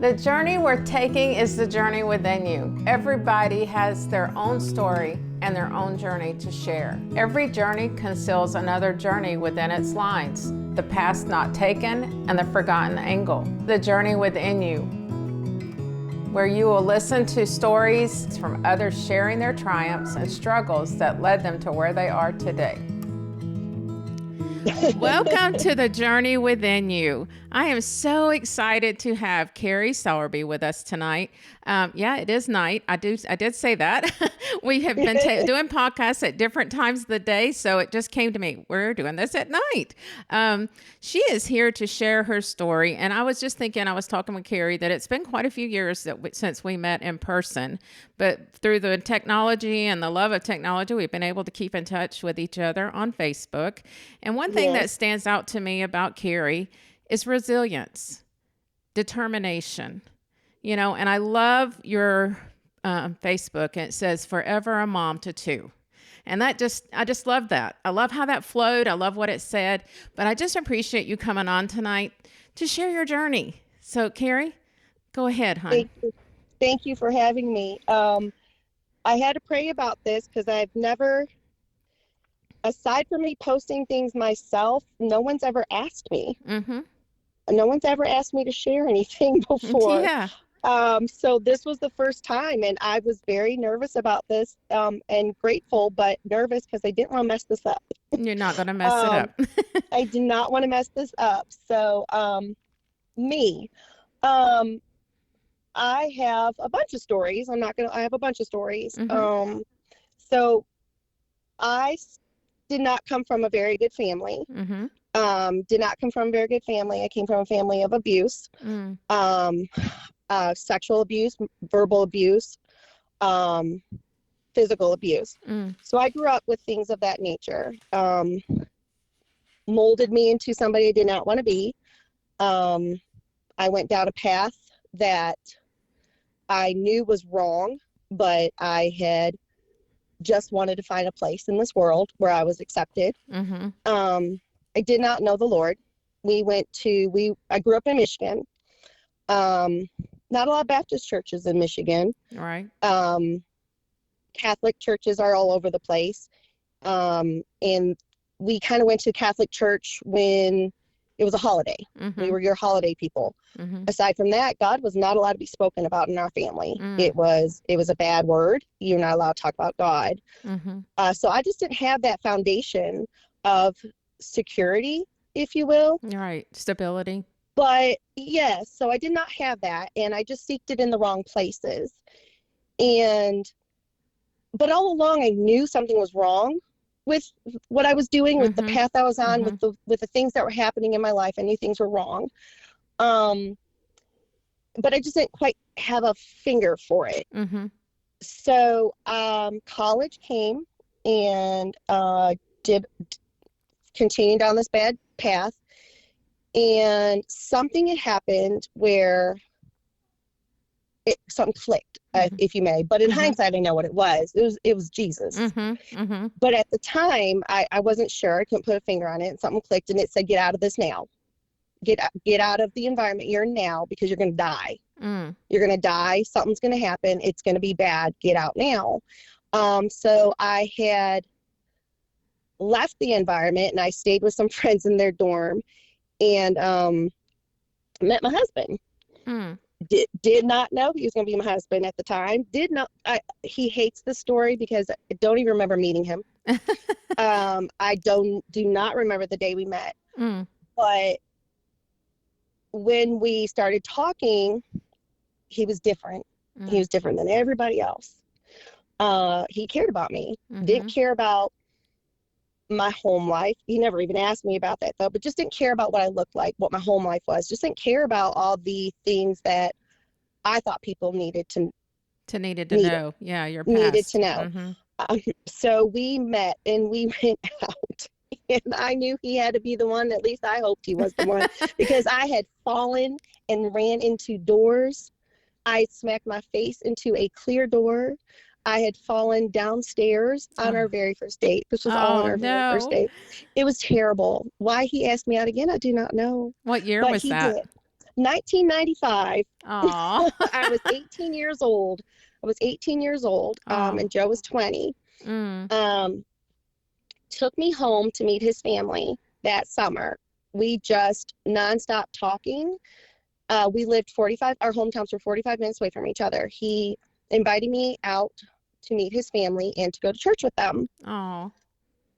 The journey worth taking is the journey within you. Everybody has their own story and their own journey to share. Every journey conceals another journey within its lines, the path not taken and the forgotten angle. The journey within you, where you will listen to stories from others sharing their triumphs and struggles that led them to where they are today. Welcome to the journey within you. I am so excited to have Carrie Sowerby with us tonight. Yeah, it is night. I did say that. We have been doing podcasts at different times of the day, so it just came to me. We're doing this at night. She is here to share her story, and I was just thinking, I was talking with Carrie that it's been quite a few years since we met in person, but through the technology and the love of technology, we've been able to keep in touch with each other on Facebook. And one thing that stands out to me about Carrie is resilience, determination, and I love your Facebook, and it says forever a mom to two. And I just love that. I love how that flowed. I love what it said, but I just appreciate you coming on tonight to share your journey. So Carrie, go ahead, hon. Thank you for having me. I had to pray about this because I've never, aside from me posting things myself, no one's ever asked me. Mm-hmm. No one's ever asked me to share anything before. Yeah. So this was the first time, and I was very nervous about this, and grateful, but nervous because I didn't want to mess this up. You're not going to mess it up. I did not want to mess this up. So, I have a bunch of stories. I have a bunch of stories. Mm-hmm. So I did not come from a very good family. Mm-hmm. Did not come from a very good family. I came from a family of abuse, sexual abuse, verbal abuse, physical abuse. So I grew up with things of that nature. Molded me into somebody I did not want to be. I went down a path that I knew was wrong, but I had just wanted to find a place in this world where I was accepted. Mm-hmm. I did not know the Lord. I grew up in Michigan. Not a lot of Baptist churches in Michigan. Right. Catholic churches are all over the place. And we kind of went to Catholic church when it was a holiday. Mm-hmm. We were your holiday people. Mm-hmm. Aside from that, God was not allowed to be spoken about in our family. It was a bad word. You're not allowed to talk about God. Mm-hmm. So I just didn't have that foundation of security, if you will. Right. Stability. But yes, so I did not have that, and I just seeked it in the wrong places. But all along I knew something was wrong with what I was doing, with the path I was on, with the things that were happening in my life. I knew things were wrong. But I just didn't quite have a finger for it. Mm-hmm. So college came, and did continue down this bad path, and something had happened where something clicked, if you may. But in hindsight, I know what it was. It was Jesus. But at the time, I wasn't sure. I couldn't put a finger on it. And something clicked, and it said, "Get out of this now. Get out of the environment you're in now, because you're going to die. You're going to die. Something's going to happen. It's going to be bad. Get out now." So I had left the environment, and I stayed with some friends in their dorm, and met my husband. Did not know he was going to be my husband at the time. He hates the story because I don't even remember meeting him. I do not remember the day we met. But when we started talking, he was different. He was different than everybody else. He cared about me. Didn't care about my home life. He never even asked me about that, though, but just didn't care about what I looked like, what my home life was. Just didn't care about all the things that I thought people needed to know. Yeah, your past. Needed to know. So we met, and we went out, and I knew he had to be the one. At least I hoped he was the one, because I had fallen and ran into doors. I smacked my face into a clear door. I had fallen downstairs on our very first date. This was all on our very first date. It was terrible. Why he asked me out again, I do not know. What year was that? Did. 1995. Oh. I was 18 years old. Oh. And Joe was 20. Mm. Took me home to meet his family that summer. We just nonstop talking. We lived our hometowns were 45 minutes away from each other. He invited me out to meet his family and to go to church with them. Oh.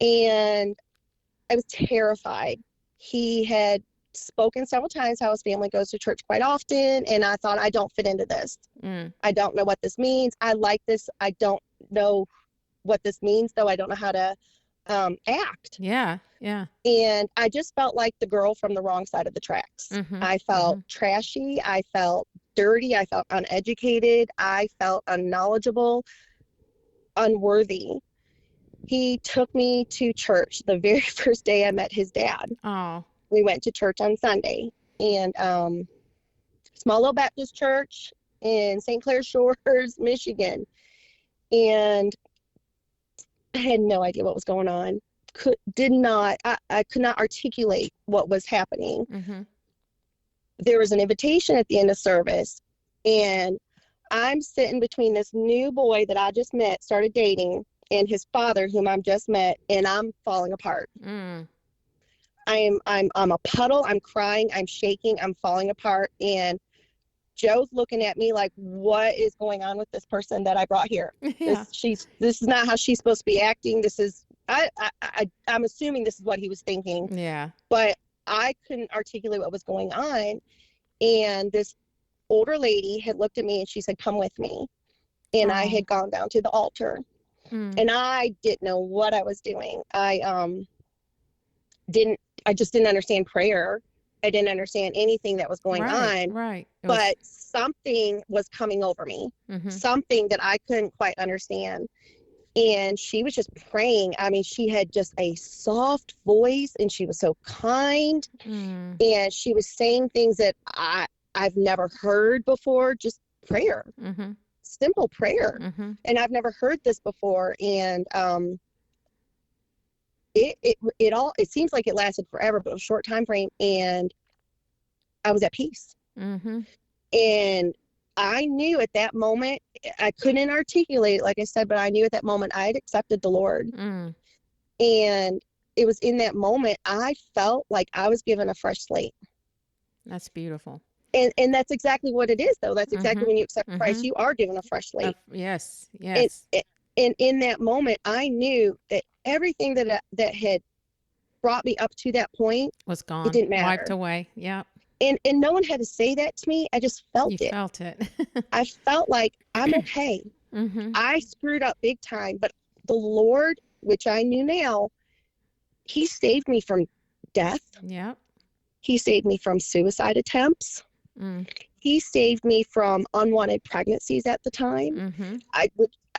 And I was terrified. He had spoken several times how his family goes to church quite often, and I thought, I don't fit into this. I don't know what this means. I like this. I don't know what this means, though. I don't know how to act. Yeah. And I just felt like the girl from the wrong side of the tracks. I felt trashy. I felt dirty. I felt uneducated. I felt unknowledgeable, unworthy. He took me to church the very first day I met his dad. Oh. We went to church on Sunday, and small little Baptist church in St. Clair Shores, Michigan. And I had no idea what was going on. I could not articulate what was happening. There was an invitation at the end of service, and I'm sitting between this new boy that I just met, started dating, and his father, whom I've just met, and I'm falling apart. I'm a puddle. I'm crying. I'm shaking. I'm falling apart. And Joe's looking at me like, what is going on with this person that I brought here? Yeah. This is not how she's supposed to be acting. This is, I'm assuming this is what he was thinking. Yeah. But I couldn't articulate what was going on. And this older lady had looked at me and she said, come with me. And I had gone down to the altar. And I didn't know what I was doing. I just didn't understand prayer. I didn't understand anything that was going on. Right. But something was coming over me, something that I couldn't quite understand. And she was just praying. I mean, she had just a soft voice, and she was so kind. And she was saying things that I've never heard before, just prayer, simple prayer. And I've never heard this before. And it seems like it lasted forever, but it was a short time frame, and I was at peace. And I knew at that moment, I couldn't articulate it, like I said, but I knew at that moment I had accepted the Lord. And it was in that moment I felt like I was given a fresh slate. That's beautiful. And that's exactly what it is, though. That's exactly when you accept Christ, you are given a fresh slate. Yes. And in that moment, I knew that everything that had brought me up to that point was gone. It didn't matter. Wiped away. Yep. And no one had to say that to me. I just felt it. You felt it. I felt like I'm okay. I screwed up big time, but the Lord, which I knew now, He saved me from death. Yep. He saved me from suicide attempts. He saved me from unwanted pregnancies at the time.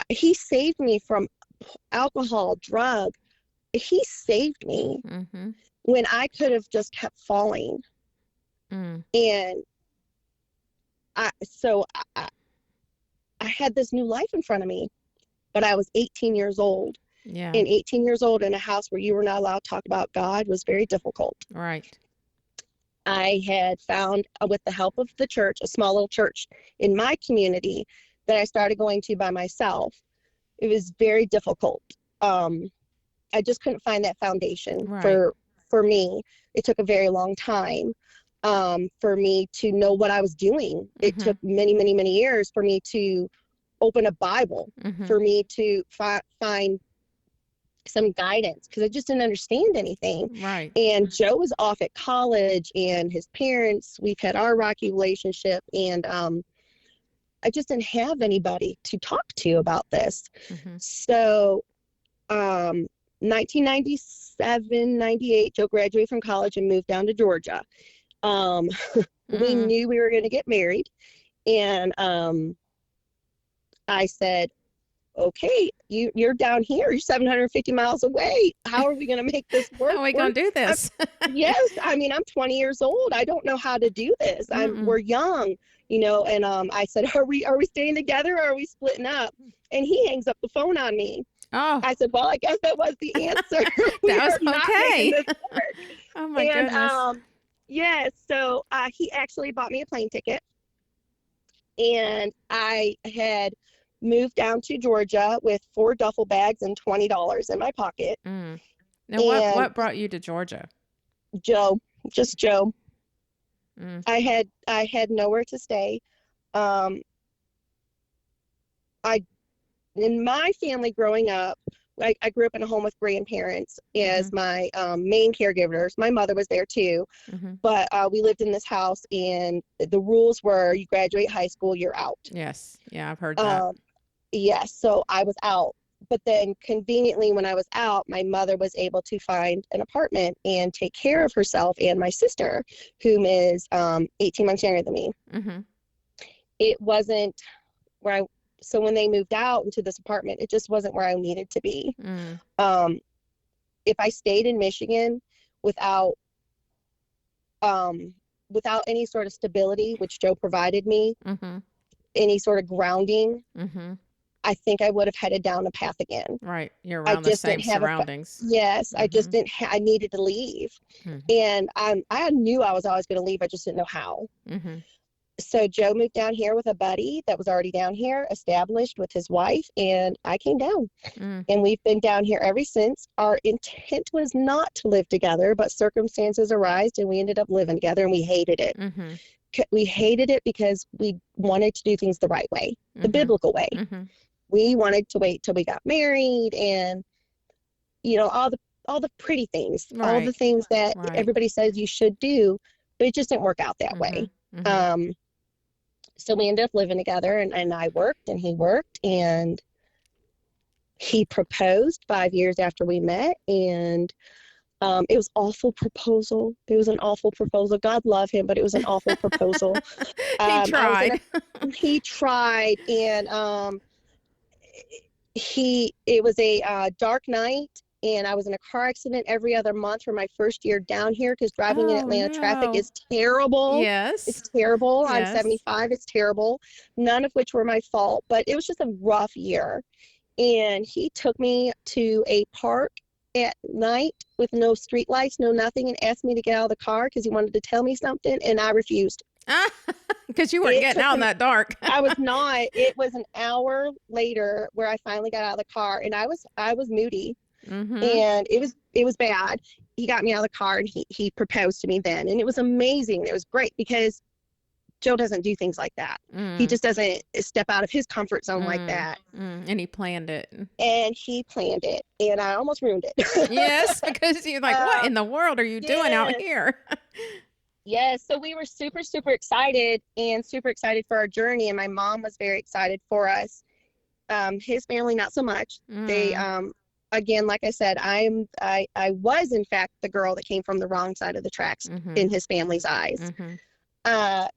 He saved me from alcohol, drug. He saved me when I could have just kept falling. And I had this new life in front of me, but I was 18 years old. Yeah. And 18 years old in a house where you were not allowed to talk about God was very difficult. Right. I had found, with the help of the church, a small little church in my community that I started going to by myself. It was very difficult. I just couldn't find that foundation for me. It took a very long time for me to know what I was doing. It took many, many, many years for me to open a Bible, for me to find some guidance, because I just didn't understand anything. Right. And Joe was off at college, and his parents, we've had our rocky relationship, and I just didn't have anybody to talk to about this. So 1997, 98, Joe graduated from college and moved down to Georgia. We knew we were going to get married, and I said, okay, you're down here, you're 750 miles away. How are we going to make this work? How are we going to do this? Yes. I mean, I'm 20 years old. I don't know how to do this. We're young, and I said, are we staying together, or are we splitting up? And he hangs up the phone on me. Oh. I said, well, I guess that was the answer. That was okay. Oh my goodness. Yes. So he actually bought me a plane ticket, and I had moved down to Georgia with 4 duffel bags and $20 in my pocket. Mm. Now, And what brought you to Georgia? Joe, just Joe, Mm. I had nowhere to stay. Um, I in my family growing up, I grew up in a home with grandparents Mm-hmm. as my main caregivers. My mother was there too, Mm-hmm. but we lived in this house, and the rules were you graduate high school, you're out. Yes. Yeah, I've heard that. Um, yes, so I was out. But then conveniently, when I was out, my mother was able to find an apartment and take care of herself and my sister, whom is 18 months younger than me. Mm-hmm. It wasn't where so when they moved out into this apartment, it just wasn't where I needed to be. Mm. Um, if I stayed in Michigan without um, without any sort of stability, which Joe provided me, Mm-hmm. any sort of grounding, Mm-hmm. I think I would have headed down a path again. Right. You're I around the just same didn't have surroundings. yes, I Mm-hmm. just didn't I needed to leave. Mm-hmm. And I knew I was always going to leave. I just didn't know how. Mm-hmm. So Joe moved down here with a buddy that was already down here, established with his wife, and I came down. Mm. And we've been down here ever since. Our intent was not to live together, but circumstances arised and we ended up living together, and we hated it. Mm-hmm. We hated it because we wanted to do things the right way, the Mm-hmm. biblical way. Mm-hmm. We wanted to wait till we got married, and all the pretty things, all the Right. things that Right. everybody says you should do, but it just didn't work out that Mm-hmm. way. Mm-hmm. Um, so we ended up living together, and I worked and he worked, and he proposed 5 years after we met. And it was awful proposal. It was an awful proposal. God love him, but it was an awful proposal. He I was in tried. he tried, and it was a dark night, and I was in a car accident every other month for my first year down here, because driving in Oh Atlanta traffic no. is terrible. It's Yes. terrible. I'm Yes. 75. It's terrible. None of which were my fault, but it was just a rough year. And he took me to a park at night with no street lights, no nothing, and asked me to get out of the car because he wanted to tell me something, and I refused. Because you weren't It getting took out in him that dark. I was not. It was an hour later where I finally got out of the car, and I was moody, Mm-hmm. and it was bad. He got me out of the car, and he proposed to me then, and it was amazing. It was great because Joe doesn't do things like that. He Mm. just doesn't step out of his comfort zone like Mm. that. Mm. And he planned it. And he planned it, and I almost ruined it. Yes, because you're like, what um, in the world are you doing out yes, here? yes. So we were super, super excited and super excited for our journey, and my mom was very excited for us. His family, not so much. They, Mm. again, like I said, I was in fact the girl that came from the wrong side of the tracks Mm-hmm. in his family's eyes. Mm-hmm.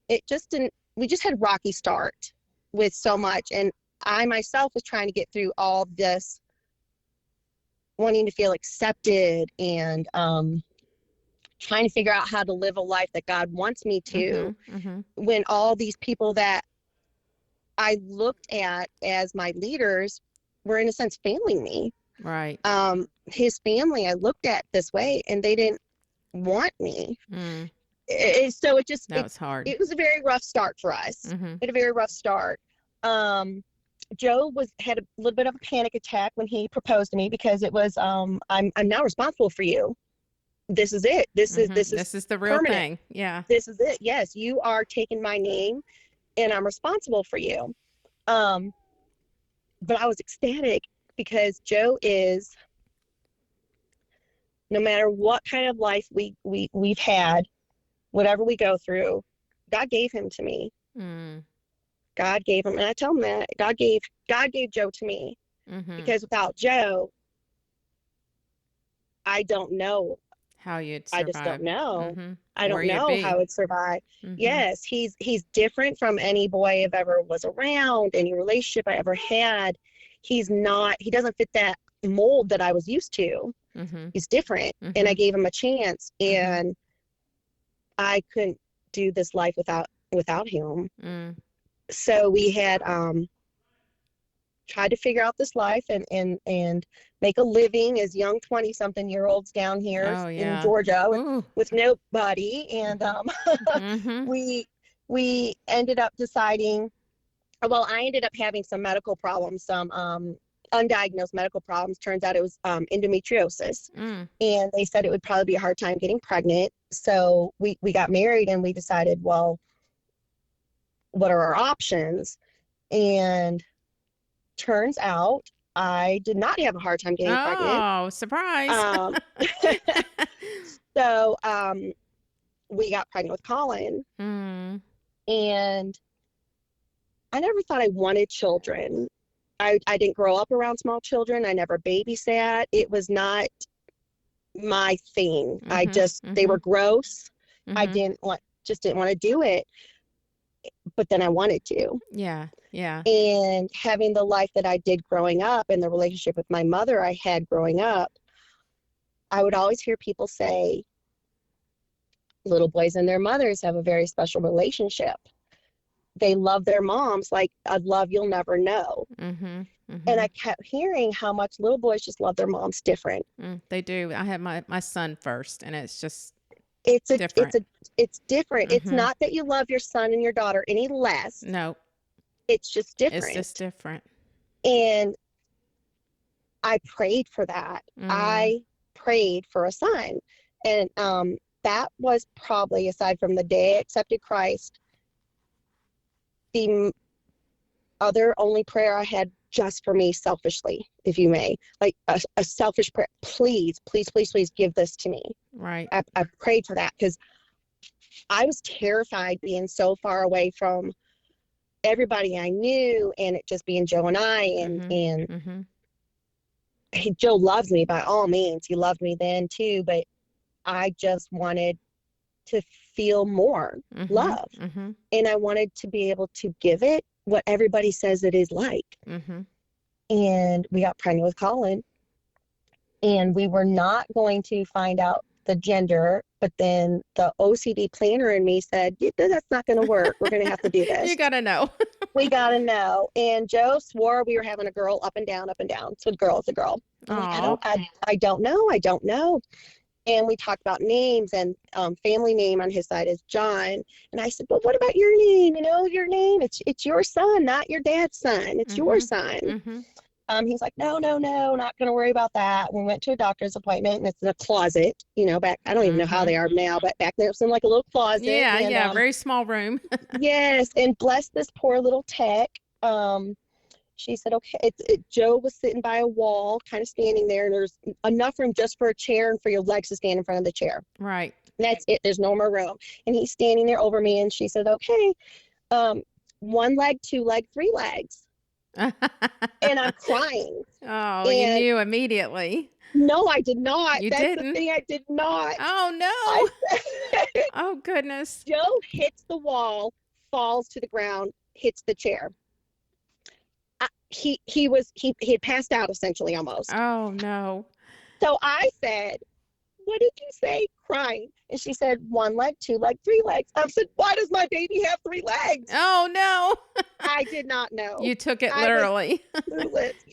It just didn't. We just had a rocky start with so much, and I myself was trying to get through all this, wanting to feel accepted, and trying to figure out how to live a life that God wants me to, Mm-hmm. Mm-hmm. when all these people that I looked at as my leaders were in a sense failing me. Right. His family I looked at this way, and they didn't want me. Mm. So it just That was hard. it was a very rough start for us. Mm-hmm. It had a very rough start. Joe had a little bit of a panic attack when he proposed to me, because it was I'm now responsible for you. This is it. This Mm-hmm. is This is the real permanent. thing. Yeah. This is it. Yes, you are taking my name, and I'm responsible for you. But I was ecstatic because Joe is, no matter what kind of life we've had, whatever we go through, God gave him to me. Mm. God gave him, and I tell him that God gave Joe to me, Mm-hmm. because without Joe, I don't know. How you'd I just don't survive. know. Mm-hmm. I Where don't you'd know how be. I'd survive. Mm-hmm. Yes, he's different from any boy I've ever was around, any relationship I ever had. He doesn't fit that mold that I was used to. Mm-hmm. He's different, and I Mm-hmm. gave him a chance, Mm-hmm. and I couldn't do this life without him. Mm. So we had tried to figure out this life and make a living as young 20-something-year-olds down here Oh, in yeah. Georgia Ooh. with nobody. And Mm-hmm. we ended up deciding, well, I ended up having some medical problems, some undiagnosed medical problems. Turns out it was endometriosis. Mm. And they said it would probably be a hard time getting pregnant. So we got married and we decided, well, what are our options? And turns out I did not have a hard time getting pregnant. Oh, surprise. Um, so we got pregnant with Colin. Mm. And I never thought I wanted children. I didn't grow up around small children. I never babysat. It was not my thing. Mm-hmm. They were gross. I Mm-hmm. just didn't want to do it. But then I wanted to. Yeah. Yeah. And having the life that I did growing up and the relationship with my mother I had growing up, I would always hear people say, little boys and their mothers have a very special relationship. They love their moms like a love you'll never know. Mm-hmm. Mm-hmm. And I kept hearing how much little boys just love their moms different. They do. I had my son first, and it's just different. It's different. Mm-hmm. It's not that you love your son and your daughter any less. No. It's just different. It's just different. And I prayed for that. I prayed for a son. And that was probably, aside from the day I accepted Christ, the other only prayer I had just for me selfishly, if you may, like a selfish prayer. Please, please, please, please give this to me. Right. I prayed for that because I was terrified being so far away from everybody I knew, and it just being Joe and I, and Joe loves me by all means. He loved me then too, but I just wanted to feel more love, and I wanted to be able to give it what everybody says it is like. And we got pregnant with Colin, and we were not going to find out the gender, but then the OCD planner in me said, that's not going to work. We're going to have to do this. You got to know. We got to know. And Joe swore we were having a girl, up and down, up and down. So girl, it's a girl. Like, I don't know. And we talked about names, and family name on his side is John. And I said, but what about your name? Your name, it's your son, not your dad's son. It's your son. He's like, no, not going to worry about that. We went to a doctor's appointment, and it's in a closet, back, I don't even know how they are now, but back then it was in like a little closet. Yeah, and, very small room. Yes, and bless this poor little tech. She said, okay, Joe was sitting by a wall, kind of standing there, and there's enough room just for a chair and for your legs to stand in front of the chair. Right. And that's it. There's no more room. And he's standing there over me, and she said, okay, 1 leg, 2 leg, 3 legs. And I'm crying. Oh, you knew immediately. No, I did not. You That's didn't? the thing, I did not. Oh, no. Oh, goodness. Joe hits the wall, falls to the ground, hits the chair. He had passed out essentially, almost. Oh, no. So I said, what did you say? Crying. And she said, 1 leg, 2 leg, 3 legs. I said, why does my baby have 3 legs? Oh, no. I did not know. You took it literally.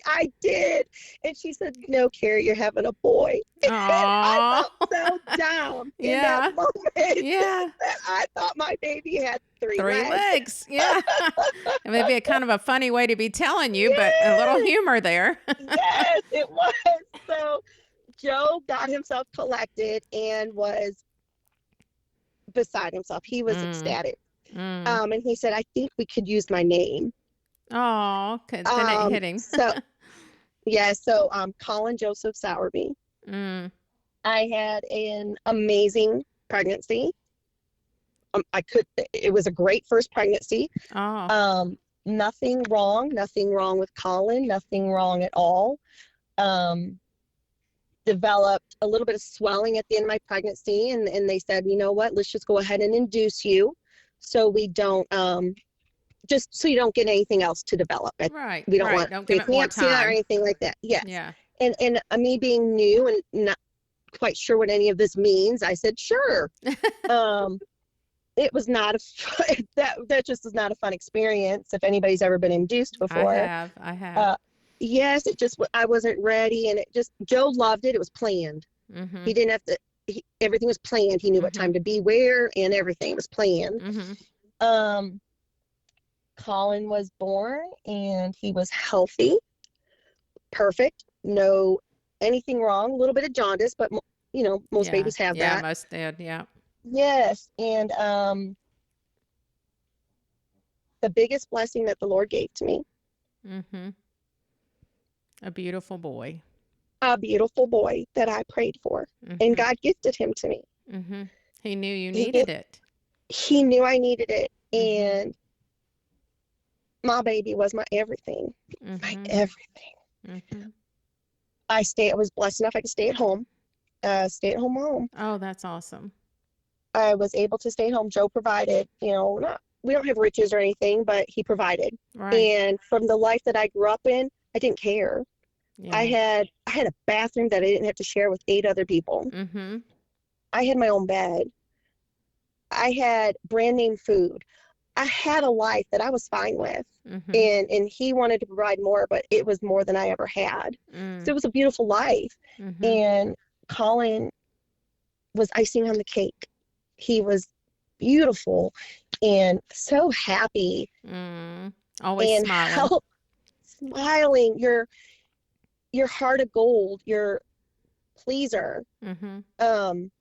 I did. And she said, no, Carrie, you're having a boy. I felt so dumb in that moment. Yeah. I thought my baby had 3 legs. Yeah. It may be a kind of a funny way to be telling you, but a little humor there. Yes, it was. So Joe got himself collected and was beside himself. He was ecstatic. And he said, I think we could use my name. Oh, then it hit him. So Colin Joseph Sowerby. I had an amazing pregnancy. It was a great first pregnancy. Nothing wrong with Colin, nothing wrong at all. Developed a little bit of swelling at the end of my pregnancy, and they said, you know what, let's just go ahead and induce you so we don't just so you don't get anything else to develop. Right. We don't want preeclampsia or anything like that. Yes. Yeah. And me being new and not quite sure what any of this means, I said, sure. it was not that just was not a fun experience if anybody's ever been induced before. I have. Yes, it just I wasn't ready, and it just Joe loved it. It was planned. Mm-hmm. He didn't have to. Everything was planned. He knew what Mm-hmm. time to be where, and everything was planned. Mm-hmm. Colin was born, and he was healthy, perfect, no anything wrong. A little bit of jaundice, but most Yeah. babies have Yeah, that. most did. Yeah. Yes, and the biggest blessing that the Lord gave to me, Mm-hmm. A beautiful boy. a beautiful boy that I prayed for, and Mm-hmm. God gifted him to me. Mm-hmm. He knew you He needed it. he knew I needed it, Mm-hmm. and my baby was my everything, my Mm-hmm. everything. Mm-hmm. I was blessed enough I could stay at home mom. Oh, that's awesome. I was able to stay home. Joe provided, we don't have riches or anything, but he provided. Right. And from the life that I grew up in, I didn't care. I Yeah. had a bathroom that I didn't have to share with 8 other people. Mm-hmm. I had my own bed. I had brand name food. I had a life that I was fine with. Mm-hmm. And he wanted to provide more, but it was more than I ever had. So it was a beautiful life. Mm-hmm. And Colin was icing on the cake. He was beautiful and so happy Always and smiling. smiling. Your heart of gold, your pleaser. Mm-hmm. And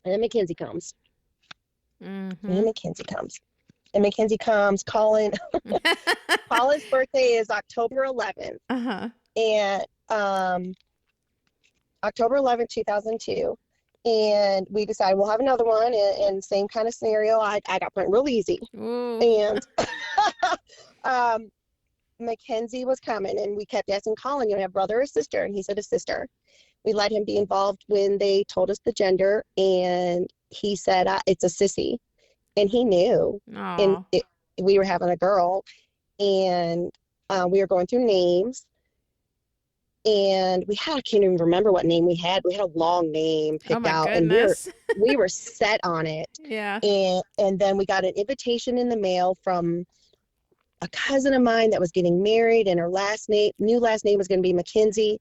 then Mackenzie comes. Mm-hmm. And Mackenzie comes. Colin's birthday is October 11th. Uh-huh. And October 11th, 2002. And we decided we'll have another one, and same kind of scenario. I got pregnant real easy. Ooh. And Mackenzie was coming, and we kept asking Colin, you have a brother or sister? And he said a sister. We let him be involved when they told us the gender, and he said it's a sissy, and he knew. And Aw. we were having a girl, and we were going through names. And I can't even remember what name we had. We had a long name Oh picked my out, and goodness. we were set on it. Yeah. And then we got an invitation in the mail from a cousin of mine that was getting married, and her new last name was going to be Mackenzie.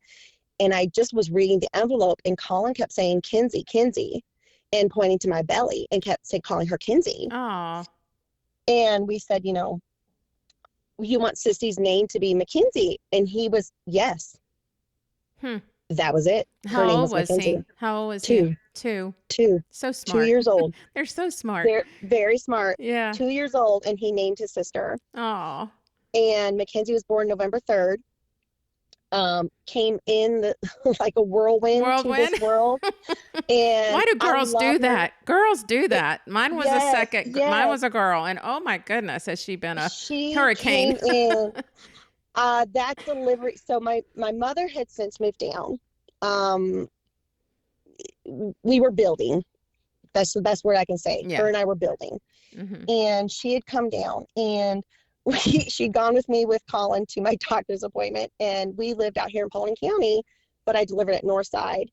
And I just was reading the envelope, and Colin kept saying Kinsey, and pointing to my belly, and kept calling her Kinsey. Aw. And we said, you want Sissy's name to be Mackenzie? And he was, yes. That was it. Her name was Mackenzie. How old was Two. he? 2. Two. So smart. 2 years old. They're so smart. They're very smart. Yeah. 2 years old, and he named his sister. Aw. And Mackenzie was born November 3rd. Came in like a whirlwind to this world. And why do girls do that? Girls do that. Mine was a second. Yes. Mine was a girl, and oh my goodness, has she been a hurricane? Came in. That delivery. So my mother had since moved down. We were building. That's the best word I can say. Yeah. Her and I were building. Mm-hmm. And she had come down, and she'd gone with me with Colin to my doctor's appointment, and we lived out here in Paulding County, but I delivered at Northside.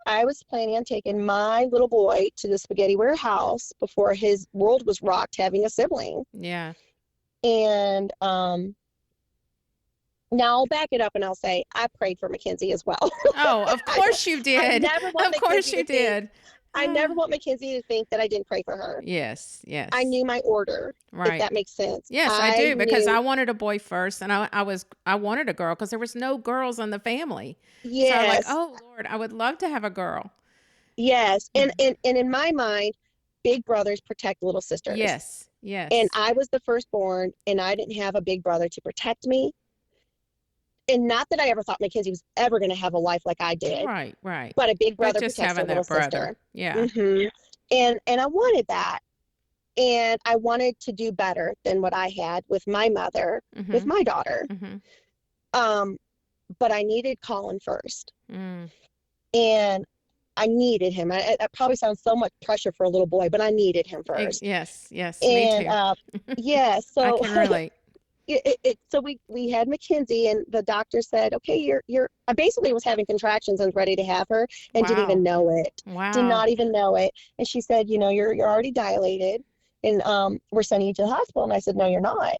I was planning on taking my little boy to the spaghetti warehouse before his world was rocked having a sibling. Yeah. And now I'll back it up and I'll say I prayed for Mackenzie as well. Oh, of course you did. Of course you did. I never want Mackenzie to think that I didn't pray for her. Yes, yes. I knew my order, right. if that makes sense. Yes, I do, because I wanted a boy first, and I wanted a girl because there was no girls in the family. Yes. So I'm like, oh Lord, I would love to have a girl. Yes, and in my mind, big brothers protect little sisters. Yes, yes. And I was the firstborn, and I didn't have a big brother to protect me. And not that I ever thought Mackenzie was ever going to have a life like I did. Right, right. But a big brother but just protects having a little that brother. sister. Yeah. Mm-hmm. And I wanted that. And I wanted to do better than what I had with my mother, mm-hmm. with my daughter. Mm-hmm. But I needed Colin first. Mm. And I needed him. That probably sounds so much pressure for a little boy, but I needed him first. Yes, yes. And me too. yeah, so I can relate. So we had Mackenzie, and the doctor said, okay, I basically was having contractions and was ready to have her, and didn't even Wow. know it. Did Wow. not even know it. And she said, you're already dilated, and we're sending you to the hospital. And I said, no, you're not.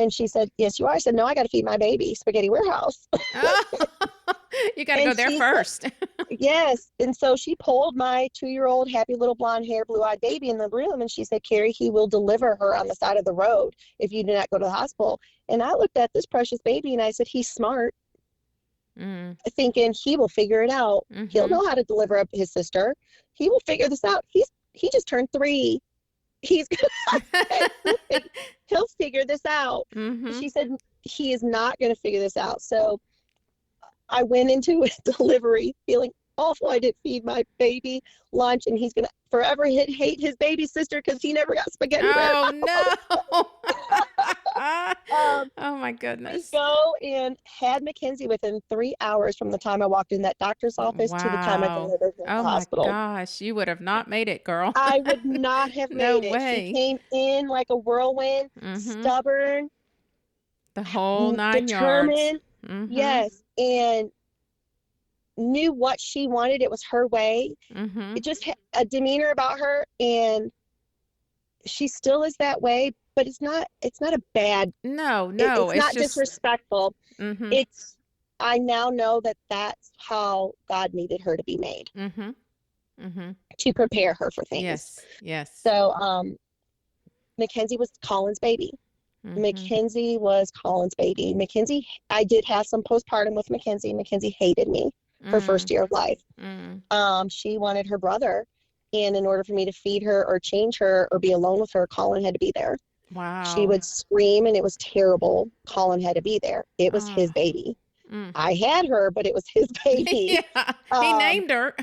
And she said, yes, you are. I said, no, I got to feed my baby Spaghetti Warehouse. Oh, you got to go And there she said, first. yes. And so she pulled my 2-year-old happy little blonde hair, blue-eyed baby in the room, and she said, Carrie, he will deliver her on the side of the road if you do not go to the hospital. And I looked at this precious baby and I said, he's smart, Mm, thinking he will figure it out. He'll mm-hmm. know how to deliver up his sister. He will figure this out. He just turned 3. He's he'll figure this out. Mm-hmm. She said he is not going to figure this out. So I went into a delivery feeling awful. I didn't feed my baby lunch, and he's going to forever hate his baby sister because he never got Spaghetti Oh Warehouse. no. Um, Oh my we goodness. go and had Mackenzie within 3 hours from the time I walked in that doctor's office to the time I Wow. delivered her at Oh the my hospital. gosh. You would have not made it, girl. I would not have No made it. She way. came in like a whirlwind, Mm-hmm. stubborn, The whole 9 yards. determined, Mm-hmm. yes, and knew what she wanted. It was her way. Mm-hmm. It just had a demeanor about her, and she still is that way, but it's not a bad, No, no. it's It's not just disrespectful. mm-hmm. It's I now know that that's how God needed her to be made, Mm-hmm. Mm-hmm. to prepare her for things. Yes. Yes. So Mackenzie was Colin's baby. Mm-hmm. Mackenzie was Colin's baby. Mackenzie, I did have some postpartum with Mackenzie. Mackenzie hated me her Mm. first year of life. Mm. She wanted her brother, and in order for me to feed her or change her or be alone with her, Colin had to be there. She Wow. would scream, and it was terrible. Colin had to be there. It was his Ah. baby. Mm. I had her, but it was his baby. Yeah. He Um, named her.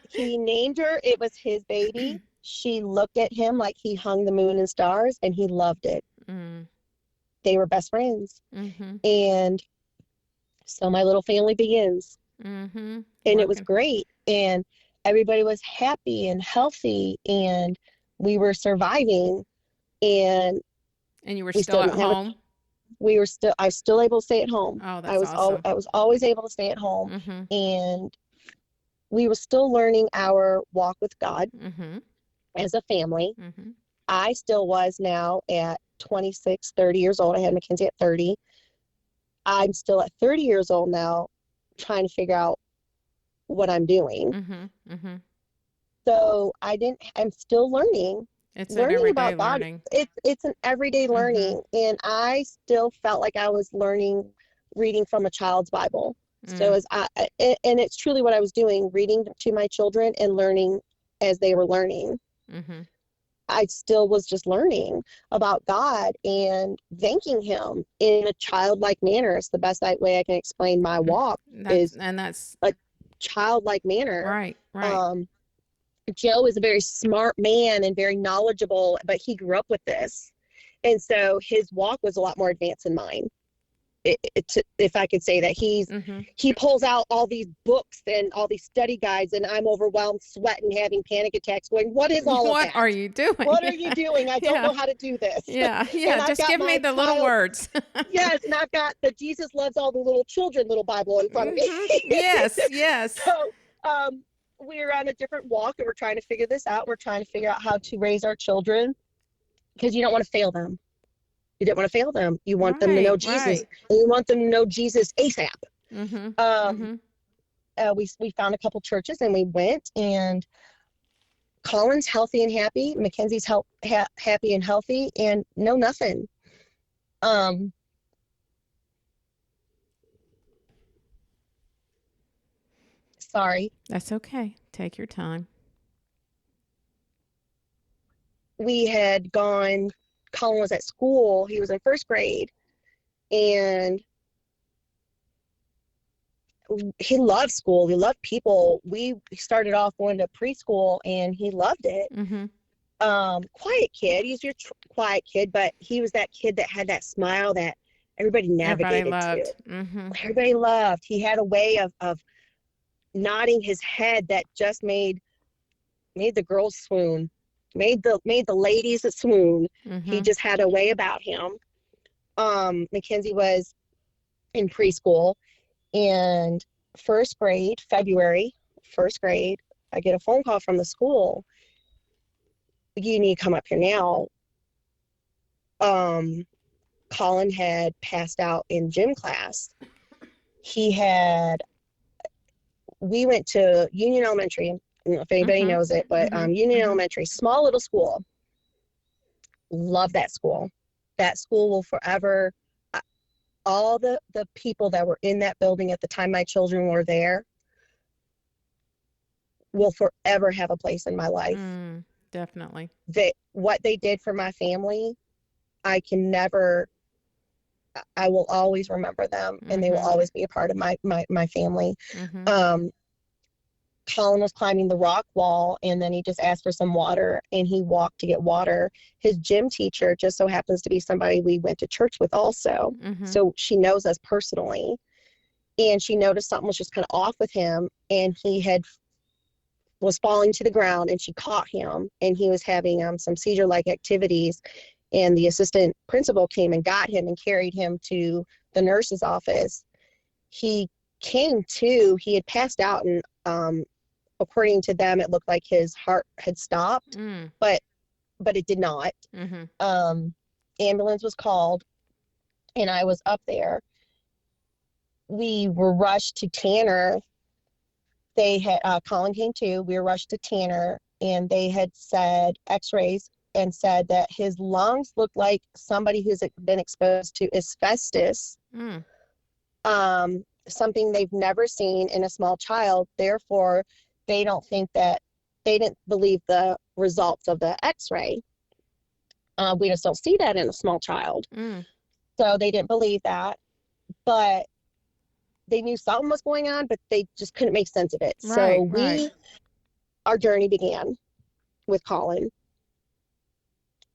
he named her. It was his baby. She looked at him like he hung the moon and stars, and he loved it. Mm. They were best friends. Mm-hmm. And so my little family begins. Mm-hmm. And it was Working. great. And everybody was happy and healthy, and we were surviving. And And you were we still still at didn't have home? I was still able to stay at home. Oh, that's awesome. I was always able to stay at home. Mm-hmm. And we were still learning our walk with God Mm-hmm. as a family. Mm-hmm. I still was now at 26, 30 years old. I had Mackenzie at 30. I'm still at 30 years old now, trying to figure out what I'm doing. Mm-hmm. Mm-hmm. So I'm still It's an learning everyday about God. learning. It's an everyday Mm-hmm. learning. And I still felt like I was reading from a child's Bible. So Mm. and it's truly what I was doing, reading to my children and learning as they were learning. Mm-hmm. I still was just learning about God and thanking Him in a childlike manner. It's the best way I can explain my walk, is That's a childlike manner. right, right. Joe is a very smart man and very knowledgeable, but he grew up with this. And so his walk was a lot more advanced than mine. If I could say that, Mm-hmm. he pulls out all these books and all these study guides, and I'm overwhelmed, sweating, having panic attacks, going, what is all of What that? are you doing? What are you doing? I don't Yeah. know how to do this. Yeah. Yeah. And I've Just got give me my the little words. yes, and I've got the Jesus Loves All the Little Children little Bible in front of me. Mm-hmm. Yes. Yes. So we're on a different walk, and we're trying to figure this out. We're trying to figure out how to raise our children, because you don't want to fail them. You don't want to fail them. You want them to know Right. Jesus, Right. and you want them to know Jesus ASAP. Mm-hmm. Um, Mm-hmm. we found a couple churches, and we went, and Colin's healthy and happy. Mackenzie's happy and healthy, and no nothing. Sorry. That's okay. Take your time. We had gone, Colin was at school. He was in first grade, and he loved school. He loved people. We started off going to preschool, and he loved it. Mm-hmm. Quiet kid. He's your quiet kid, but he was that kid that had that smile that everybody Everybody navigated loved. to. Mm-hmm. Everybody loved. He had a way of nodding his head that just made the girls swoon, made the ladies swoon. Mm-hmm. He just had a way about him. Mackenzie was in preschool, and February, first grade, I get a phone call from the school. You need to come up here now. Colin had passed out in gym class. We went to Union Elementary. I don't know if anybody knows it, but Union Elementary, small little school. Love that school. That school will forever, all the people that were in that building at the time my children were there will forever have a place in my life. Definitely. What they did for my family, I will always remember them, and they will always be a part of my family. Colin was climbing the rock wall, and then he just asked for some water, and he walked to get water. His gym teacher just so happens to be somebody we went to church with also. So she knows us personally, and she noticed something was just kind of off with him, and he was falling to the ground, and she caught him, and he was having some seizure-like activities, and the assistant principal came and got him and carried him to the nurse's office. He came to, he had passed out, and according to them, it looked like his heart had stopped, but it did not. Ambulance was called, and I was up there. We were rushed to Tanner. They had, Colin came too. We were rushed to Tanner, and they had said x-rays and said that his lungs looked like somebody who's been exposed to asbestos, something they've never seen in a small child. Therefore, they didn't believe the results of the x-ray. We just don't see that in a small child. So they didn't believe that, but they knew something was going on, but they just couldn't make sense of it. Our journey began with Colin.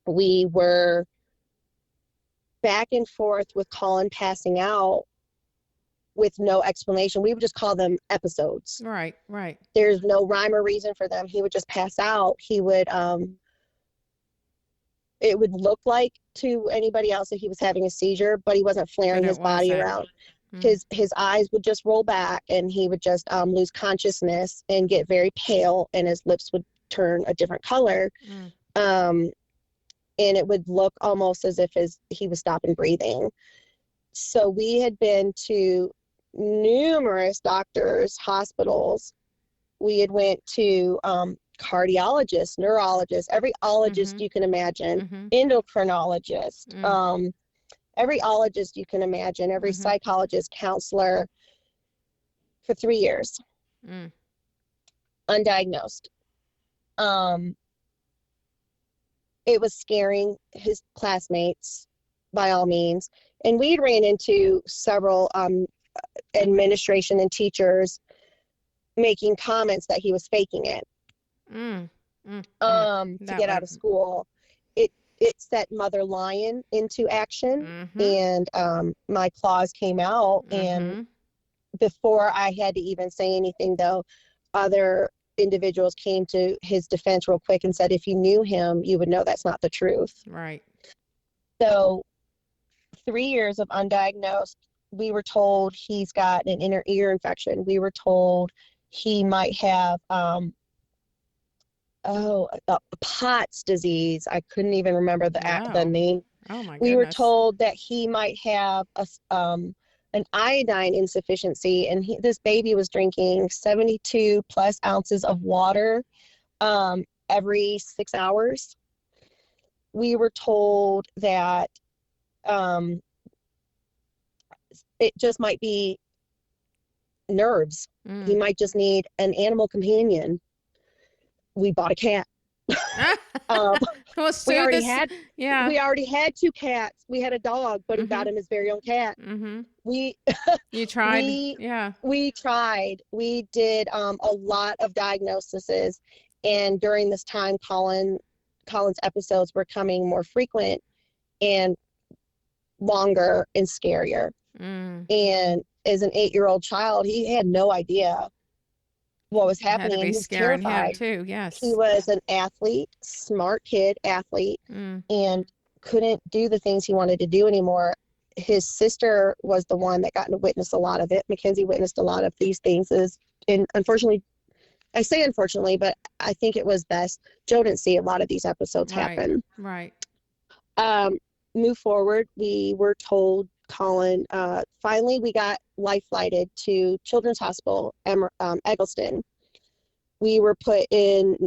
We were back and forth with Colin passing out with no explanation. We would just call them episodes. Right. There's no rhyme or reason for them. He would just pass out. He would, it would look like to anybody else that he was having a seizure, but he wasn't flaring his body around. His eyes would just roll back, and he would just lose consciousness and get very pale, and his lips would turn a different color. And it would look almost as if he was stopping breathing. So we had been to numerous doctors, hospitals. We had went to cardiologists, neurologists, every ologist you can imagine, endocrinologist, every ologist you can imagine, every psychologist, counselor, for 3 years, undiagnosed. It was scaring his classmates by all means. And we ran into several administration and teachers making comments that he was faking it to get out of school. It set Mother Lion into action, and my claws came out. And before I had to even say anything, though, other individuals came to his defense real quick and said, if you knew him, you would know that's not the truth. Right. So 3 years of undiagnosed. We were told he's got an inner ear infection. We were told he might have POTS disease. I couldn't even remember the name. Oh my goodness. We were told that he might have an iodine insufficiency, and this baby was drinking 72 plus ounces of water every 6 hours. We were told that it just might be nerves. He might just need an animal companion. We bought a cat. We already had 2 cats. We had a dog, but he got him his very own cat. You tried? We tried. We did a lot of diagnoses, and during this time, Colin's episodes were coming more frequent and longer and scarier. And as an 8-year-old child, he had no idea what was happening. He was terrified too. Yes, he was an athlete, smart kid, athlete, and couldn't do the things he wanted to do anymore. his sister was the one that got to witness a lot of it. Mackenzie witnessed a lot of these things, and unfortunately, I say unfortunately, but I think it was best. Joe didn't see a lot of these episodes happen. Right. Move forward. We were told, Colin, finally we got life flighted to Children's Hospital, Eggleston. We were put in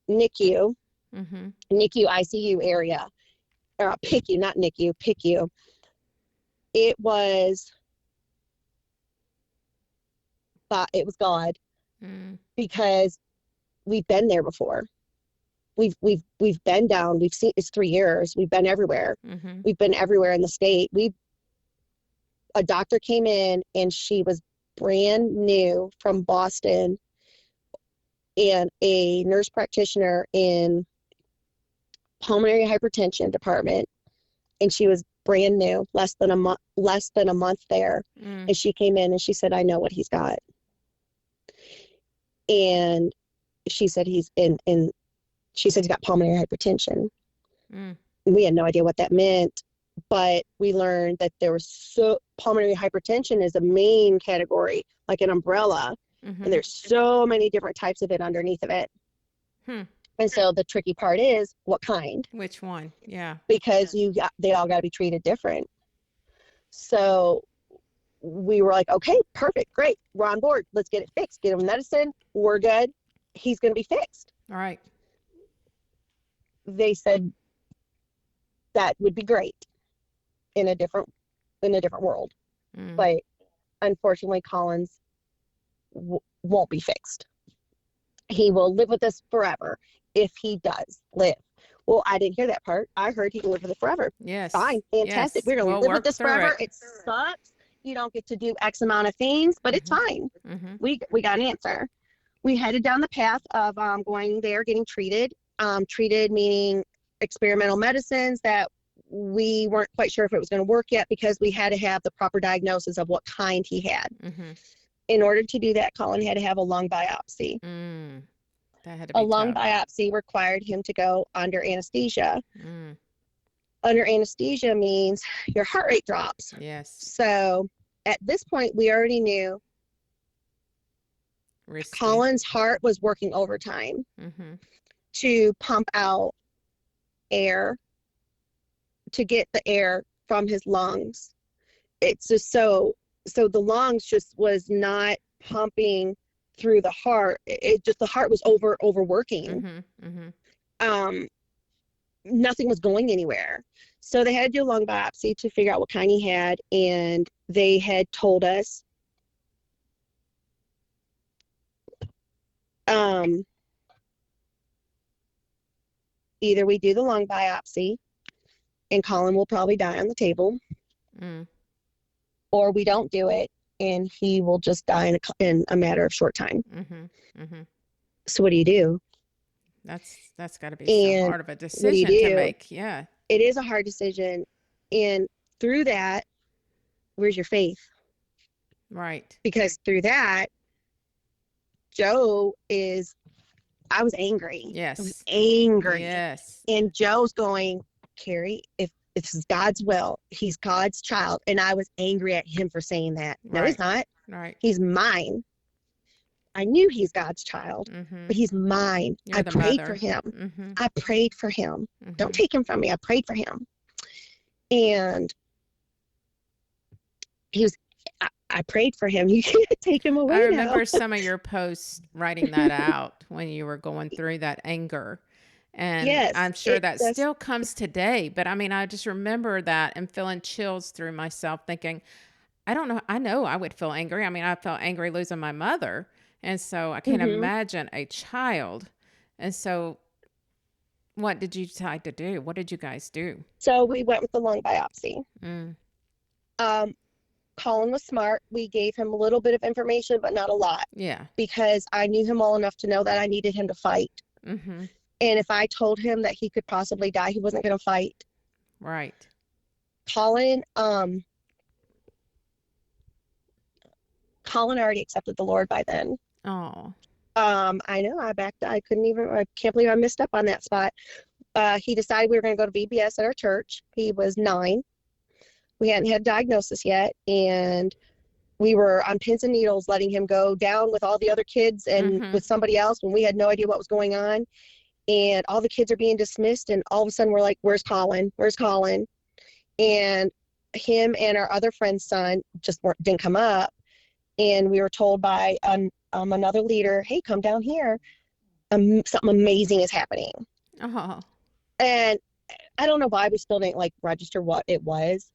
NICU, NICU ICU area, or PICU, not NICU, PICU. It was God, because we've been there before. We've been down. We've seen, it's 3 years. We've been everywhere. We've been everywhere in the state. A doctor came in and she was brand new from Boston, and a nurse practitioner in pulmonary hypertension department, and she was brand new, less than a month there. And she came in and she said, I know what he's got. And she said she said he's got pulmonary hypertension. We had no idea what that meant, but we learned that pulmonary hypertension is a main category, like an umbrella. And there's so many different types of it underneath of it. And so the tricky part is, what kind? Which one? Yeah. Because they all got to be treated different. So we were like, okay, perfect, great, we're on board. Let's get it fixed. Get him medicine. We're good. He's going to be fixed. All right. They said that would be great in a different world, but unfortunately, Collins won't be fixed. He will live with us forever if he does live. Well, I didn't hear that part. I heard he can live with us forever. Yes. Fine. Fantastic. Yes. We're going to live with this forever. It sucks. You don't get to do X amount of things, but it's fine. We got an answer. We headed down the path of going there, getting treated. Treated meaning experimental medicines that we weren't quite sure if it was going to work yet, because we had to have the proper diagnosis of what kind he had. In order to do that, Colin had to have a lung biopsy. That had to be a lung biopsy required him to go under anesthesia. Under anesthesia means your heart rate drops. Yes. So at this point, we already knew risky. Colin's heart was working overtime to pump out air, to get the air from his lungs. It's just so the lungs just was not pumping through the heart. The heart was overworking. Nothing was going anywhere. So they had to do a lung biopsy to figure out what kind he had, and they had told us either we do the lung biopsy and Colin will probably die on the table, or we don't do it and he will just die in a matter of short time. So what do you do? That's got to be some hard of a decision to make. Yeah. It is a hard decision. And through that, where's your faith? Right. Because through that, I was angry. Yes. I was angry. Yes. And Joe's going, Carrie, if this is God's will, he's God's child. And I was angry at him for saying that. No, he's not. Right. He's mine. I knew he's God's child, but he's mine. I prayed for him. I prayed for him. Don't take him from me. I prayed for him. And I prayed for him. You can't take him away. I remember some of your posts writing that out when you were going through that anger. And yes, I'm sure that still comes today. But I mean, I just remember that and feeling chills through myself thinking, I don't know. I know I would feel angry. I mean, I felt angry losing my mother. And so I can't imagine a child. And so what did you decide to do? What did you guys do? So we went with the lung biopsy. Colin was smart. We gave him a little bit of information, but not a lot. Yeah. Because I knew him well enough to know that I needed him to fight. And if I told him that he could possibly die, he wasn't going to fight. Right. Colin already accepted the Lord by then. Oh. I know. I can't believe I missed up on that spot. He decided we were going to go to VBS at our church. He was 9. We hadn't had a diagnosis yet, and we were on pins and needles letting him go down with all the other kids and with somebody else when we had no idea what was going on. And all the kids are being dismissed, and all of a sudden we're like, where's Colin? Where's Colin? And him and our other friend's son just didn't come up. And we were told by another leader, hey, come down here. Something amazing is happening. Oh. And I don't know why we still didn't like register what it was.